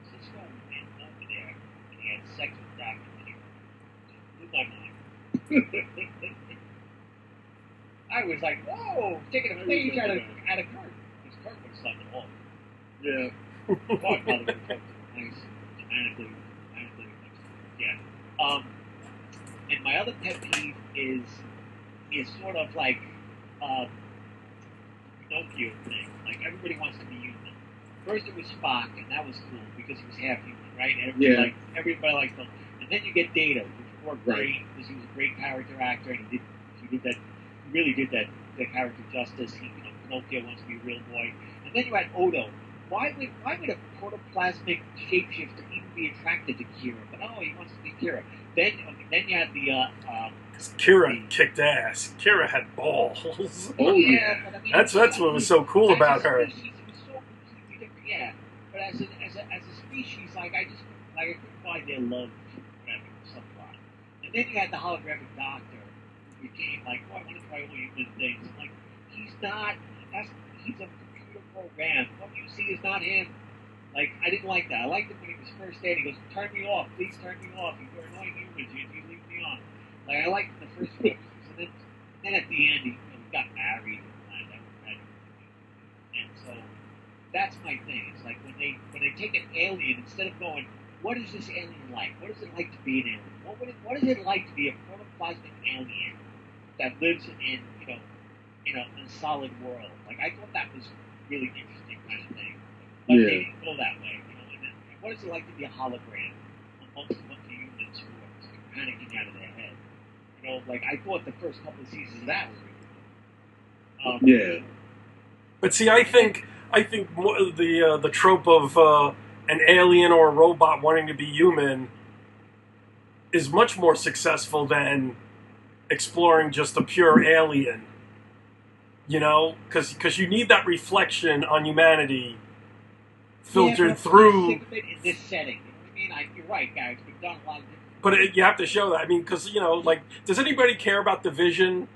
Cisco went over there and he had sex with Dr. Q. Blew my mind. I was like, whoa, taking a page out of Kirk. Because Kirk was something off. Yeah. God, by the way, Kirk was nice. Dramatically. Yeah. And my other pet peeve is sort of like Pinocchio thing. Like everybody wants to be human. First it was Spock, and that was cool because he was half human, right? And everybody liked him. And then you get Data, which worked great because he was a great character actor, and he really did that character justice. Pinocchio wants to be a real boy. And then you had Odo. Why would a protoplasmic shapeshifter even be attracted to Kira? But he wants to be Kira. Then you had the Kira kicked ass. Kira had balls. Oh yeah, but I mean, that's what was so cool about her. Species, it was so completely different. Yeah, but as a species, I couldn't find their love subplot. And then you had the holographic doctor, who became like, I want to try all human things. I'm like, he's not. He's a computer program. What you see is not him. Like, I didn't like that. I liked him when he was first there. He goes, "Turn me off, please turn me off. You're annoying humans. You leave me on." Like, I liked him the first few episodes, and then at the end, he got married and so that's my thing. It's like when they take an alien, instead of going, what is this alien like? What is it like to be an alien? What is it like to be a protoplasmic alien that lives in a solid world? Like, I thought that was really interesting kind of thing. But they didn't go that way. And then, what is it like to be a hologram amongst a bunch of humans who are panicking out of their head? Like, I thought the first couple of seasons of that was really cool. But see, I think the trope of an alien or a robot wanting to be human is much more successful than exploring just a pure alien. Because you need that reflection on humanity filtered through. In this setting, you know what I mean? You're right, guys. We've done a lot of different. But you have to show that. I mean, because like, does anybody care about the Vision,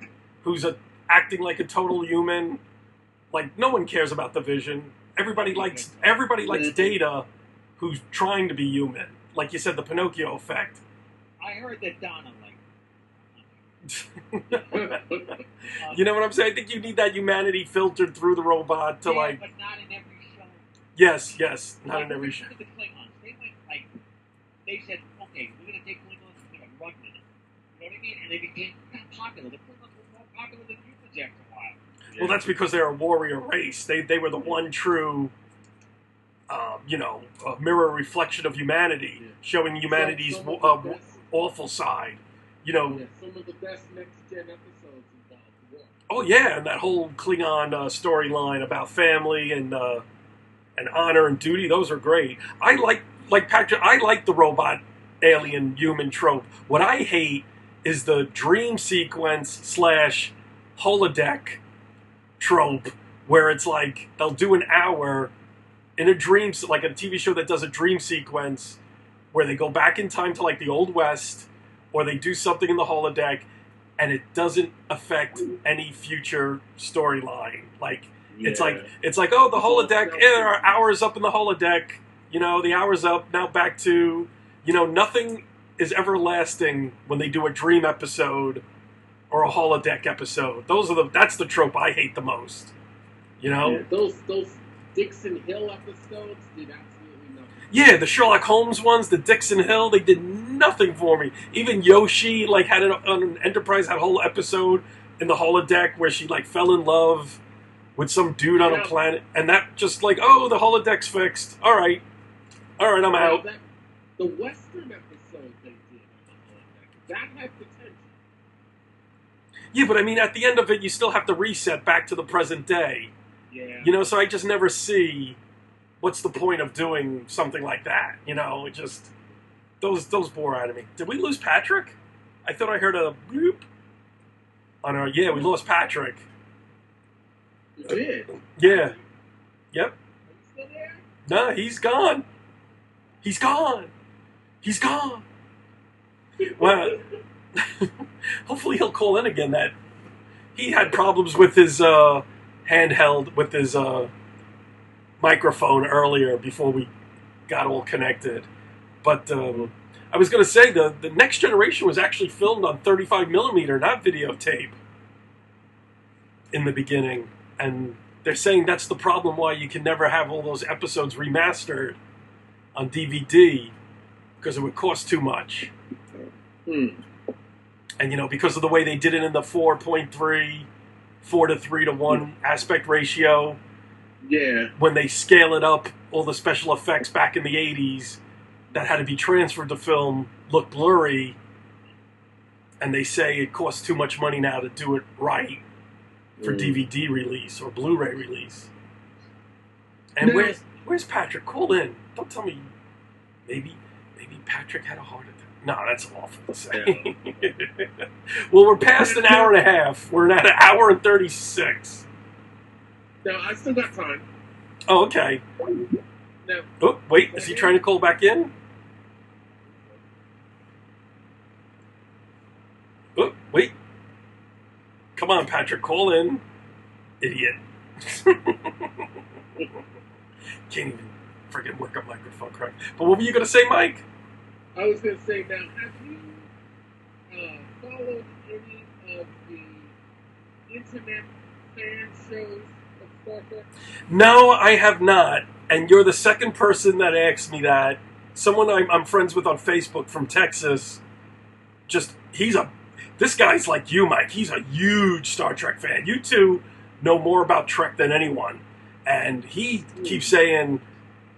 who's acting like a total human? Like, no one cares about the Vision. Everybody likes Data, who's trying to be human. Like you said, the Pinocchio effect. I heard that Donna you know what I'm saying? I think you need that humanity filtered through the robot to but not in every show. Yes, not in every show. Look at the Klingons. They said, okay, we're going to take Klingons and we're going to run with it. You know what I mean? And they became popular. The Klingons were more popular than humans after a while. Yeah. Well, that's because they're a warrior race. They were the one true, mirror reflection of humanity, showing humanity's awful side. Some of the best next-gen episodes involved war. Oh yeah, and that whole Klingon storyline about family and honor and duty, those are great. I like Patrick, I like the robot alien human trope. What I hate is the dream sequence / holodeck trope, where it's like they'll do an hour in a dream, like a TV show that does a dream sequence where they go back in time to like the Old West, or they do something in the holodeck, and it doesn't affect any future storyline. Like, it's like, oh, the holodeck, our hour's up in the holodeck. The hour's up, now back to, nothing is everlasting when they do a dream episode or a holodeck episode. That's the trope I hate the most. Yeah, those Dixon Hill episodes did absolutely nothing. Yeah, the Sherlock Holmes ones, the Dixon Hill, they did nothing for me. Even Yoshi, had an Enterprise, had a whole episode in the holodeck where she fell in love with some dude on a planet, and that just the holodeck's fixed. All right, I'm out. The Western episode they did on the holodeck, that had potential. Yeah, but I mean, at the end of it, you still have to reset back to the present day. Yeah. So I just never see what's the point of doing something like that? You know, it just those bore out of me. Did we lose Patrick? I thought I heard a bloop on our. Yeah, we lost Patrick. You did? Yeah. Yep. Are you still there? No, he's gone. He's gone. He's gone. Well, hopefully he'll call in again. That he had problems with his handheld, with his microphone earlier before we got all connected. But I was going to say the Next Generation was actually filmed on 35 millimeter, not videotape, in the beginning. And they're saying that's the problem why you can never have all those episodes remastered on DVD, because it would cost too much. And, you know, because of the way they did it in the 4.3, 4:3:1 aspect ratio. Yeah. When they scale it up, all the special effects back in the 80s that had to be transferred to film look blurry. And they say it costs too much money now to do it right for DVD release or Blu-ray release. And Now, where's Patrick? Call in. Don't tell me maybe Patrick had a heart attack. No, that's awful to say. Yeah. Well, we're past an hour and a half. We're at an hour and 36. No, I still got time. Oh, okay. Now, Oh, wait. Is he trying to call back in? Oh, wait. Come on, Patrick. Call in. Idiot. Can't even friggin' work a microphone correct. But what were you going to say, Mike? I was going to say, now, have you followed any of the internet fan shows of Star Trek? No, I have not. And you're the second person that asked me that. Someone I'm friends with on Facebook from Texas. This guy's like you, Mike. He's a huge Star Trek fan. You two know more about Trek than anyone. And he keeps saying,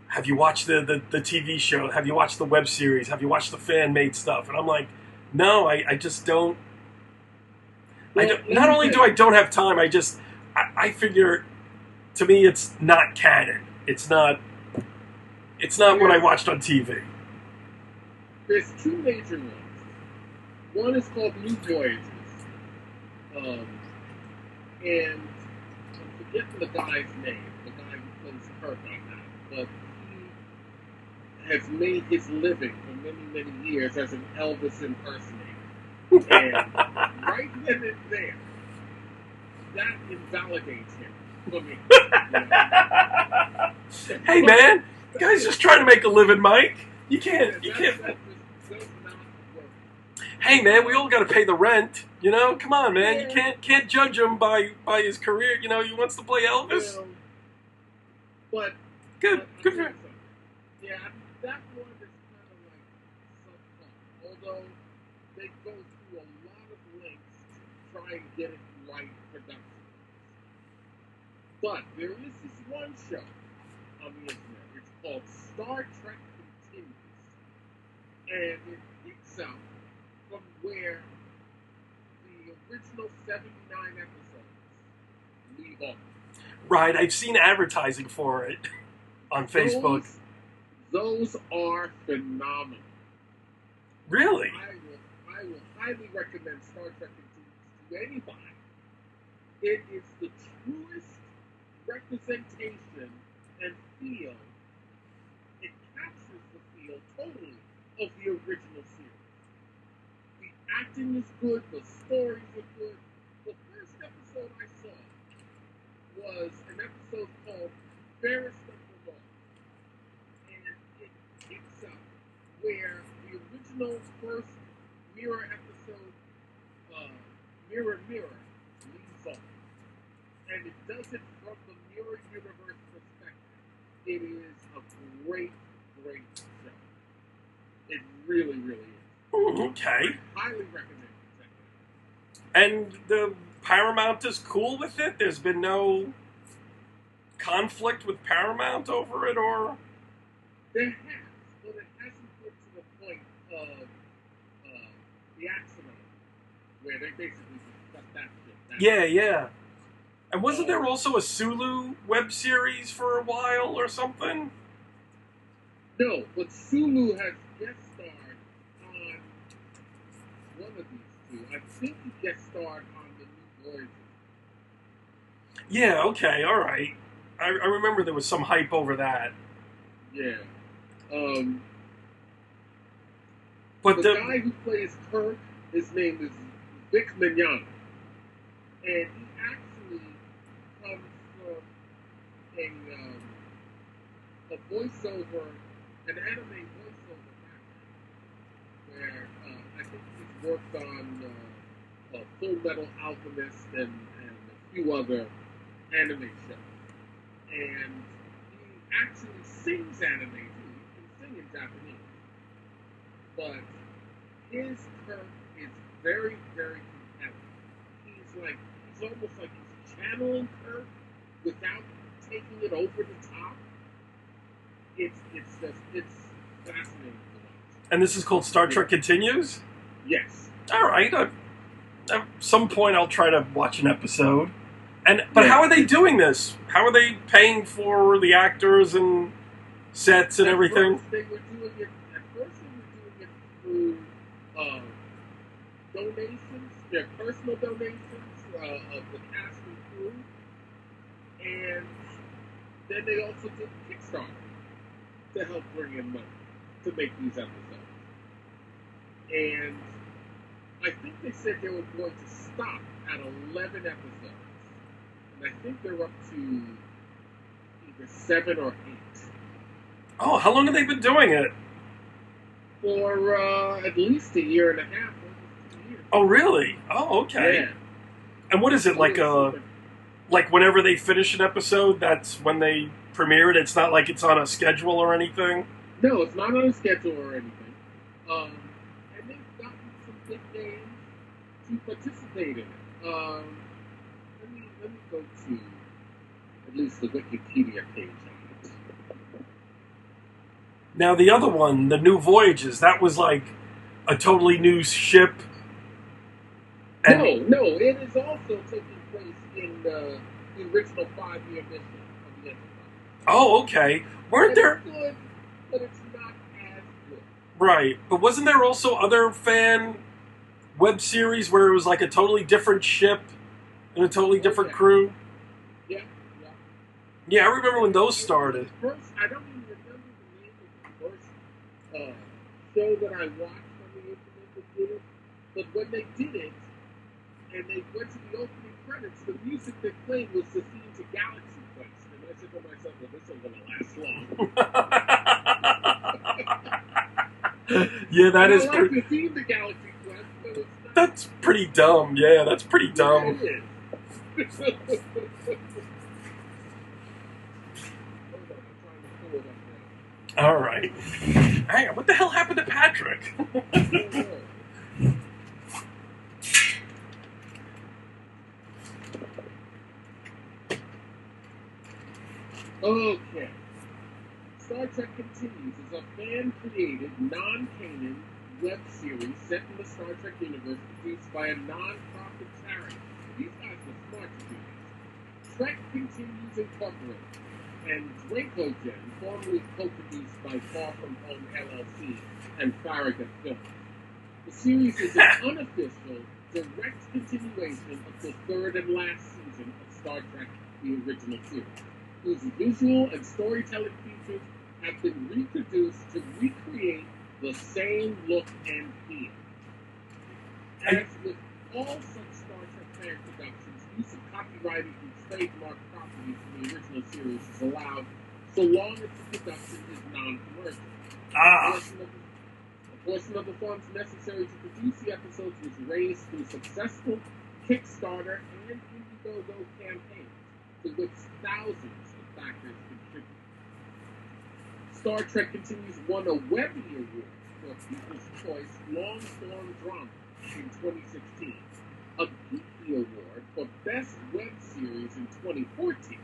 have you watched the TV show? Have you watched the web series? Have you watched the fan-made stuff? And I'm like, no, I just don't. Well, not only do I don't have time, I figure, to me, it's not canon. It's not what I watched on TV. There's two major ones. One is called New Voyages. And I'm forgetting the guy's name, the guy who plays Kirk on that, but he has made his living for many, many years as an Elvis impersonator. And right then and there, that invalidates him for me. Hey, man, the guy's just trying to make a living, Mike. You can't. That just does not work. Hey, man, we all got to pay the rent. You know, come on, man. You can't judge him by his career. You know, he wants to play Elvis. But Good for him. Yeah, that one is kind of like subpar. Although they go through a lot of lengths to try and get it right production. But there is this one show on the internet. It's called Star Trek Continues, and it picks up from where the original 79 episodes leave off. Right, I've seen advertising for it on Facebook. Those are phenomenal. Really? I will highly recommend Star Trek Continues to anybody. It is the truest representation and feel. It captures the feel totally of the original series. The acting is good, the stories are good. The first episode I saw was an episode called Fairest of the Law. And it picks up where the original first Mirror episode, Mirror, leaves off. And it does it from the Mirror Universe perspective. It is a great, great show. It really, really is. Okay. I highly recommend you check it out. And the Paramount is cool with it? There's been no conflict with Paramount over it, or? There has, but it hasn't been to the point of the accident where they basically just cut that shit down. Yeah. And wasn't there also a Sulu web series for a while or something? No, but Sulu has guest starred on one of these two. I think he guest starred on the New Voyages. Yeah, okay, alright. I remember there was some hype over that. Yeah. But the guy who plays Kirk, his name is Vic Mignogna. And he actually comes from a voiceover, an anime voiceover background, where I think he's worked on Full Metal Alchemist and a few other anime shows. And he actually sings anime too. He can sing in Japanese. But his Kirk is very, very compelling. He's almost like he's channeling Kirk without taking it over the top. It's fascinating to watch. And this is called Star Trek Continues? Yes. Alright, at some point I'll try to watch an episode. But how are they doing this? How are they paying for the actors and sets and everything? At first they were doing it through donations, their personal donations of the cast and crew, and then they also did Kickstarter to help bring in money to make these episodes. And I think they said they were going to stop at 11 episodes. And I think they're up to either 7 or 8. Oh, how long have they been doing it? For at least a year and a half, almost 2 years. Oh, really? Oh, okay. Yeah. And what is it, like whenever they finish an episode, that's when they premiere it? It's not like it's on a schedule or anything? No, it's not on a schedule or anything. And they've gotten some big names to participate in it. Let me go to at least the Wikipedia page on it. Now, the other one, the New Voyages, that was like a totally new ship. And no, it is also taking place in the original 5-year mission of the Enterprise. Oh, okay. Weren't there? It's good, but it's not as good. Right, but wasn't there also other fan web series where it was like a totally different ship and a totally different crew? Yeah. Yeah, I remember when those started. First, I don't even remember the name of the first show that I watched on the internet that did it, but when they did it, and they went to the opening credits, the music they played was the theme to Galaxy Quest. And I said to myself, well, this isn't going to last long. Yeah, that is pretty... I like the theme to Galaxy Quest, but it's not... That's pretty dumb. Yeah, that's pretty dumb. Yeah, it is. All right. Hang on, what the hell happened to Patrick? Okay. Star Trek Continues is a fan-created, non-canon web series set in the Star Trek universe produced by a non-profit charity. These guys were smart to do this. Trek Continues Incorporated and Dracogen, formerly co-produced by Far From Home LLC and Farragut Films. The series is an unofficial, direct continuation of the third and last season of Star Trek, the original series, whose visual and storytelling features have been reproduced to recreate the same look and feel. As with all such Star Trek fan productions, use of copyrighted and trademark properties from the original series is allowed so long as the production is non-commercial. A portion of the funds necessary to produce the episodes was raised through successful Kickstarter and Indiegogo campaigns, to which thousands of backers contributed. Star Trek Continues won a Webby Award for People's Choice Long-Form Drama in 2016, a Geeky Award for Best Web Series in 2014,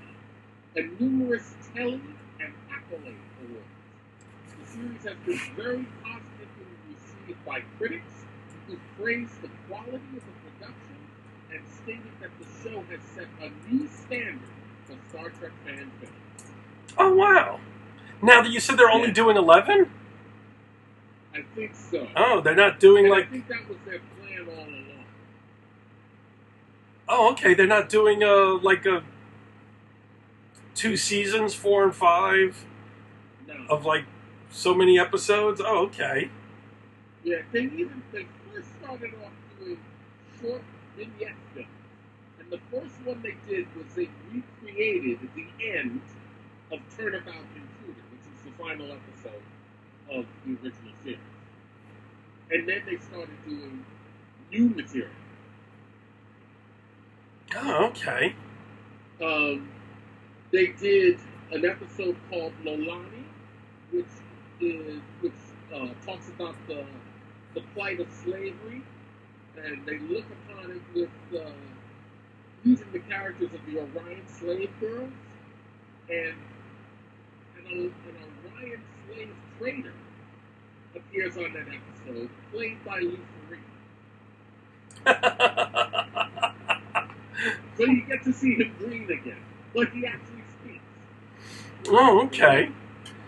and numerous Telly and Accolade Awards. The series has been very positively received by critics who praise the quality of the production and stated that the show has set a new standard for Star Trek fan films. Oh, wow. Now, you said they're only doing 11? I think so. Oh, they're not doing and like... I think that was their plan all along. Oh, okay. They're not doing like a 2 seasons, 4 and 5 of like so many episodes. Oh, okay. Yeah, they first started off doing short vignette films, and the first one they did was they recreated the end of Turnabout Intruder, which is the final episode of the original series. And then they started doing new material. Oh, okay. They did an episode called Lolani, which talks about the plight of slavery, and they look upon it with using the characters of the Orion slave girls, and an Orion slave trader appears on that episode, played by Lou Ferrigno. So you get to see him green again, but he actually speaks. Oh, okay.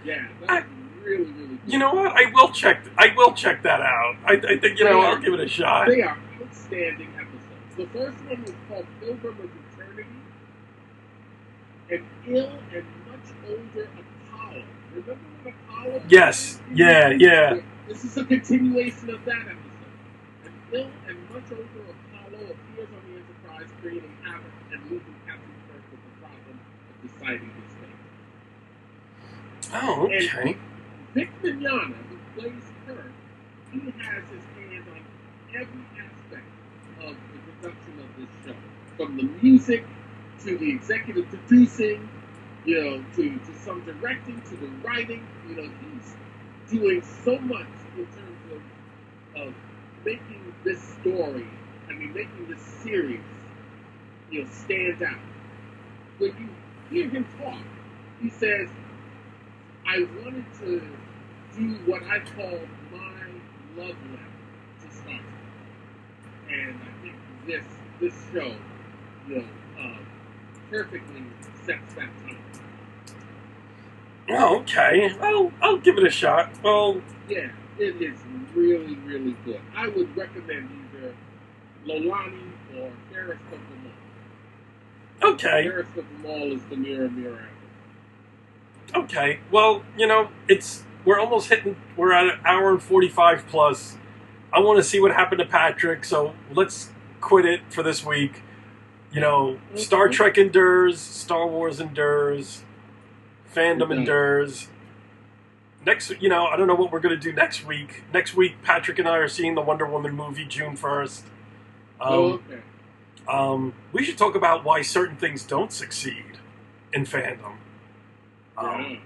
Yeah, that's really, really good. You know what? I will check that out. I think, I'll give it a shot. They are outstanding episodes. The first one was called Pilgrim of Eternity. An ill and much older Apollo. Remember when Apollo? Yes. Yeah. This is a continuation of that episode. An ill and much older Apollo appears on the Enterprise, creating havoc and leaving Captain Kirk with the problem of deciding his fate. Oh, okay. And Vic Mignogna, who plays Kirk, he has his hand on every aspect of the production of this show, from the music to the executive producing, to some directing, to the writing. He's doing so much in terms of making this story, making this series, stand out. When you hear him talk, he says, I wanted to do what I call my love letter to Star Trek. And I think this show, perfectly sets that tone. Oh, okay. I'll give it a shot. Well, yeah, it is really, really good. I would recommend either Lolani or Fairest of Them All. Okay. Fairest of Them All is the Mirror Apple. Okay. Well, we're almost we're at an hour and 45 plus. I want to see what happened to Patrick, so let's quit it for this week. Star Trek endures, Star Wars endures, fandom endures. Next, I don't know what we're going to do next week. Next week, Patrick and I are seeing the Wonder Woman movie June 1st. Okay. We should talk about why certain things don't succeed in fandom. You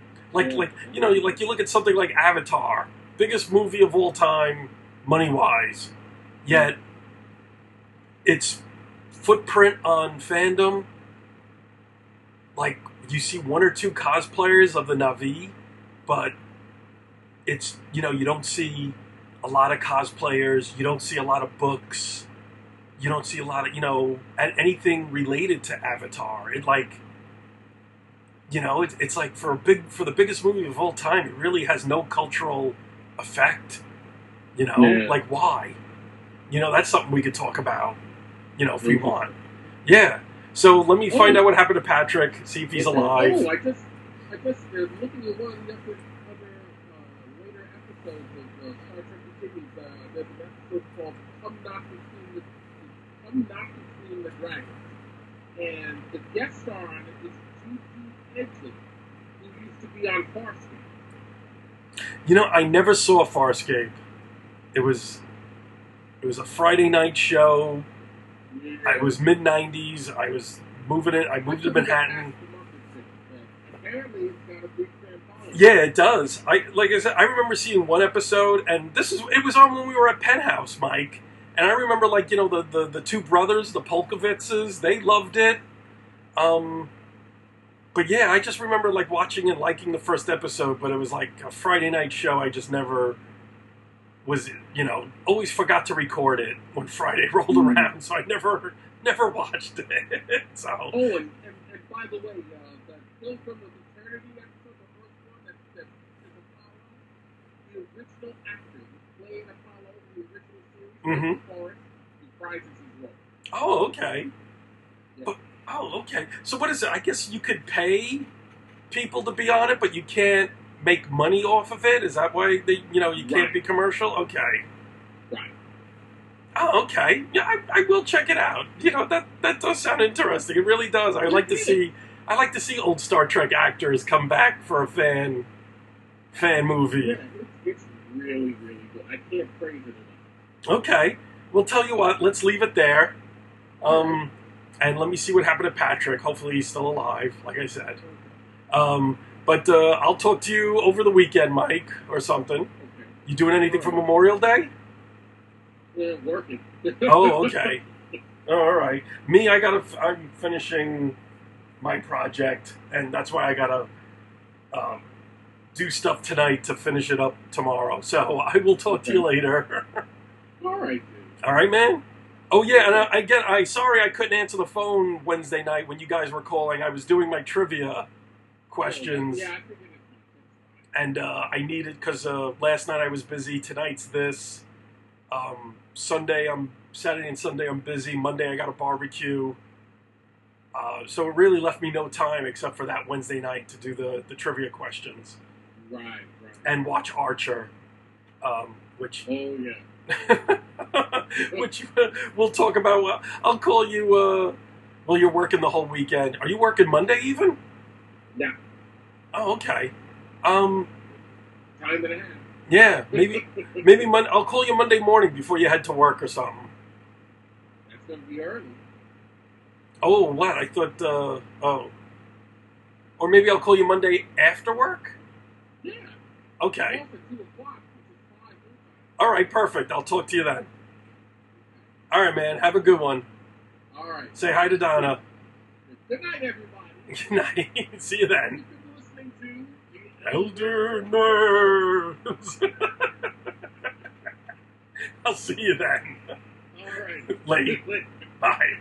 look at something like Avatar, biggest movie of all time, money-wise, yet its footprint on fandom, like, you see 1 or 2 cosplayers of the Na'vi, but it's, you don't see a lot of cosplayers, you don't see a lot of books, you don't see a lot of, anything related to Avatar. It's like for the biggest movie of all time, it really has no cultural effect. Like why? That's something we could talk about. If we want. Yeah. So let me find out what happened to Patrick. See if he's alive. I just looking at one of the other later episodes of Star Trek Continues. There's an episode called "Come Not Between the Dragons," and the guest star on it is Edson, who used to be on Farscape. I never saw Farscape. It was a Friday night show. Yeah. It was mid-90s. I was moving it. I moved to Manhattan. Apparently, it's got a big fan following. Yeah, it does. Like I said, I remember seeing one episode, and it was on when we were at Penthouse, Mike. And I remember, the 2 brothers, the Polkowitzes, they loved it. But yeah, I just remember watching and liking the first episode, but it was like a Friday night show. I just never was, always forgot to record it when Friday rolled around, so I never never watched it. So. Oh, and by the way, that Pilgrim of Eternity episode, the first one that is Apollo, the original actor who played Apollo in the original series, Forrest, reprises his role. Oh, okay. Yeah. But, okay. So what is it? I guess you could pay people to be on it, but you can't make money off of it. Is that why you can't be commercial? Okay. Right. Oh, okay. Yeah, I will check it out. That does sound interesting. It really does. I like to see old Star Trek actors come back for a fan movie. Yeah, it's really, really good. I can't praise it enough. Okay. Well, tell you what. Let's leave it there. And let me see what happened to Patrick. Hopefully he's still alive, like I said. But I'll talk to you over the weekend, Mike, or something. Okay. You doing anything for Memorial Day? Yeah, working. Oh, okay. All right. Me, I'm finishing my project, and that's why I gotta do stuff tonight to finish it up tomorrow. So I will talk to you later. All right, dude. All right, man. Oh yeah, and sorry I couldn't answer the phone Wednesday night when you guys were calling. I was doing my trivia questions. Yeah, I figured it. And I needed, because last night I was busy. Tonight's this. Saturday and Sunday I'm busy. Monday I got a barbecue. So it really left me no time except for that Wednesday night to do the trivia questions. Right. And watch Archer, which... Oh, yeah. which we'll talk about. I'll call you, you're working the whole weekend. Are you working Monday even? Yeah. Oh, okay. Time and a half. Yeah, maybe Monday. I'll call you Monday morning before you head to work or something. That's going to be early. Oh, what? I thought, or maybe I'll call you Monday after work? Yeah. Okay. Off at 2 o'clock, which is 5 your time. All right, perfect. I'll talk to you then. All right, man. Have a good one. All right. Say hi to Donna. Good night, everybody. Good night. See you then. You've been listening to Elder Nerds. I'll see you then. All right. Late. Bye.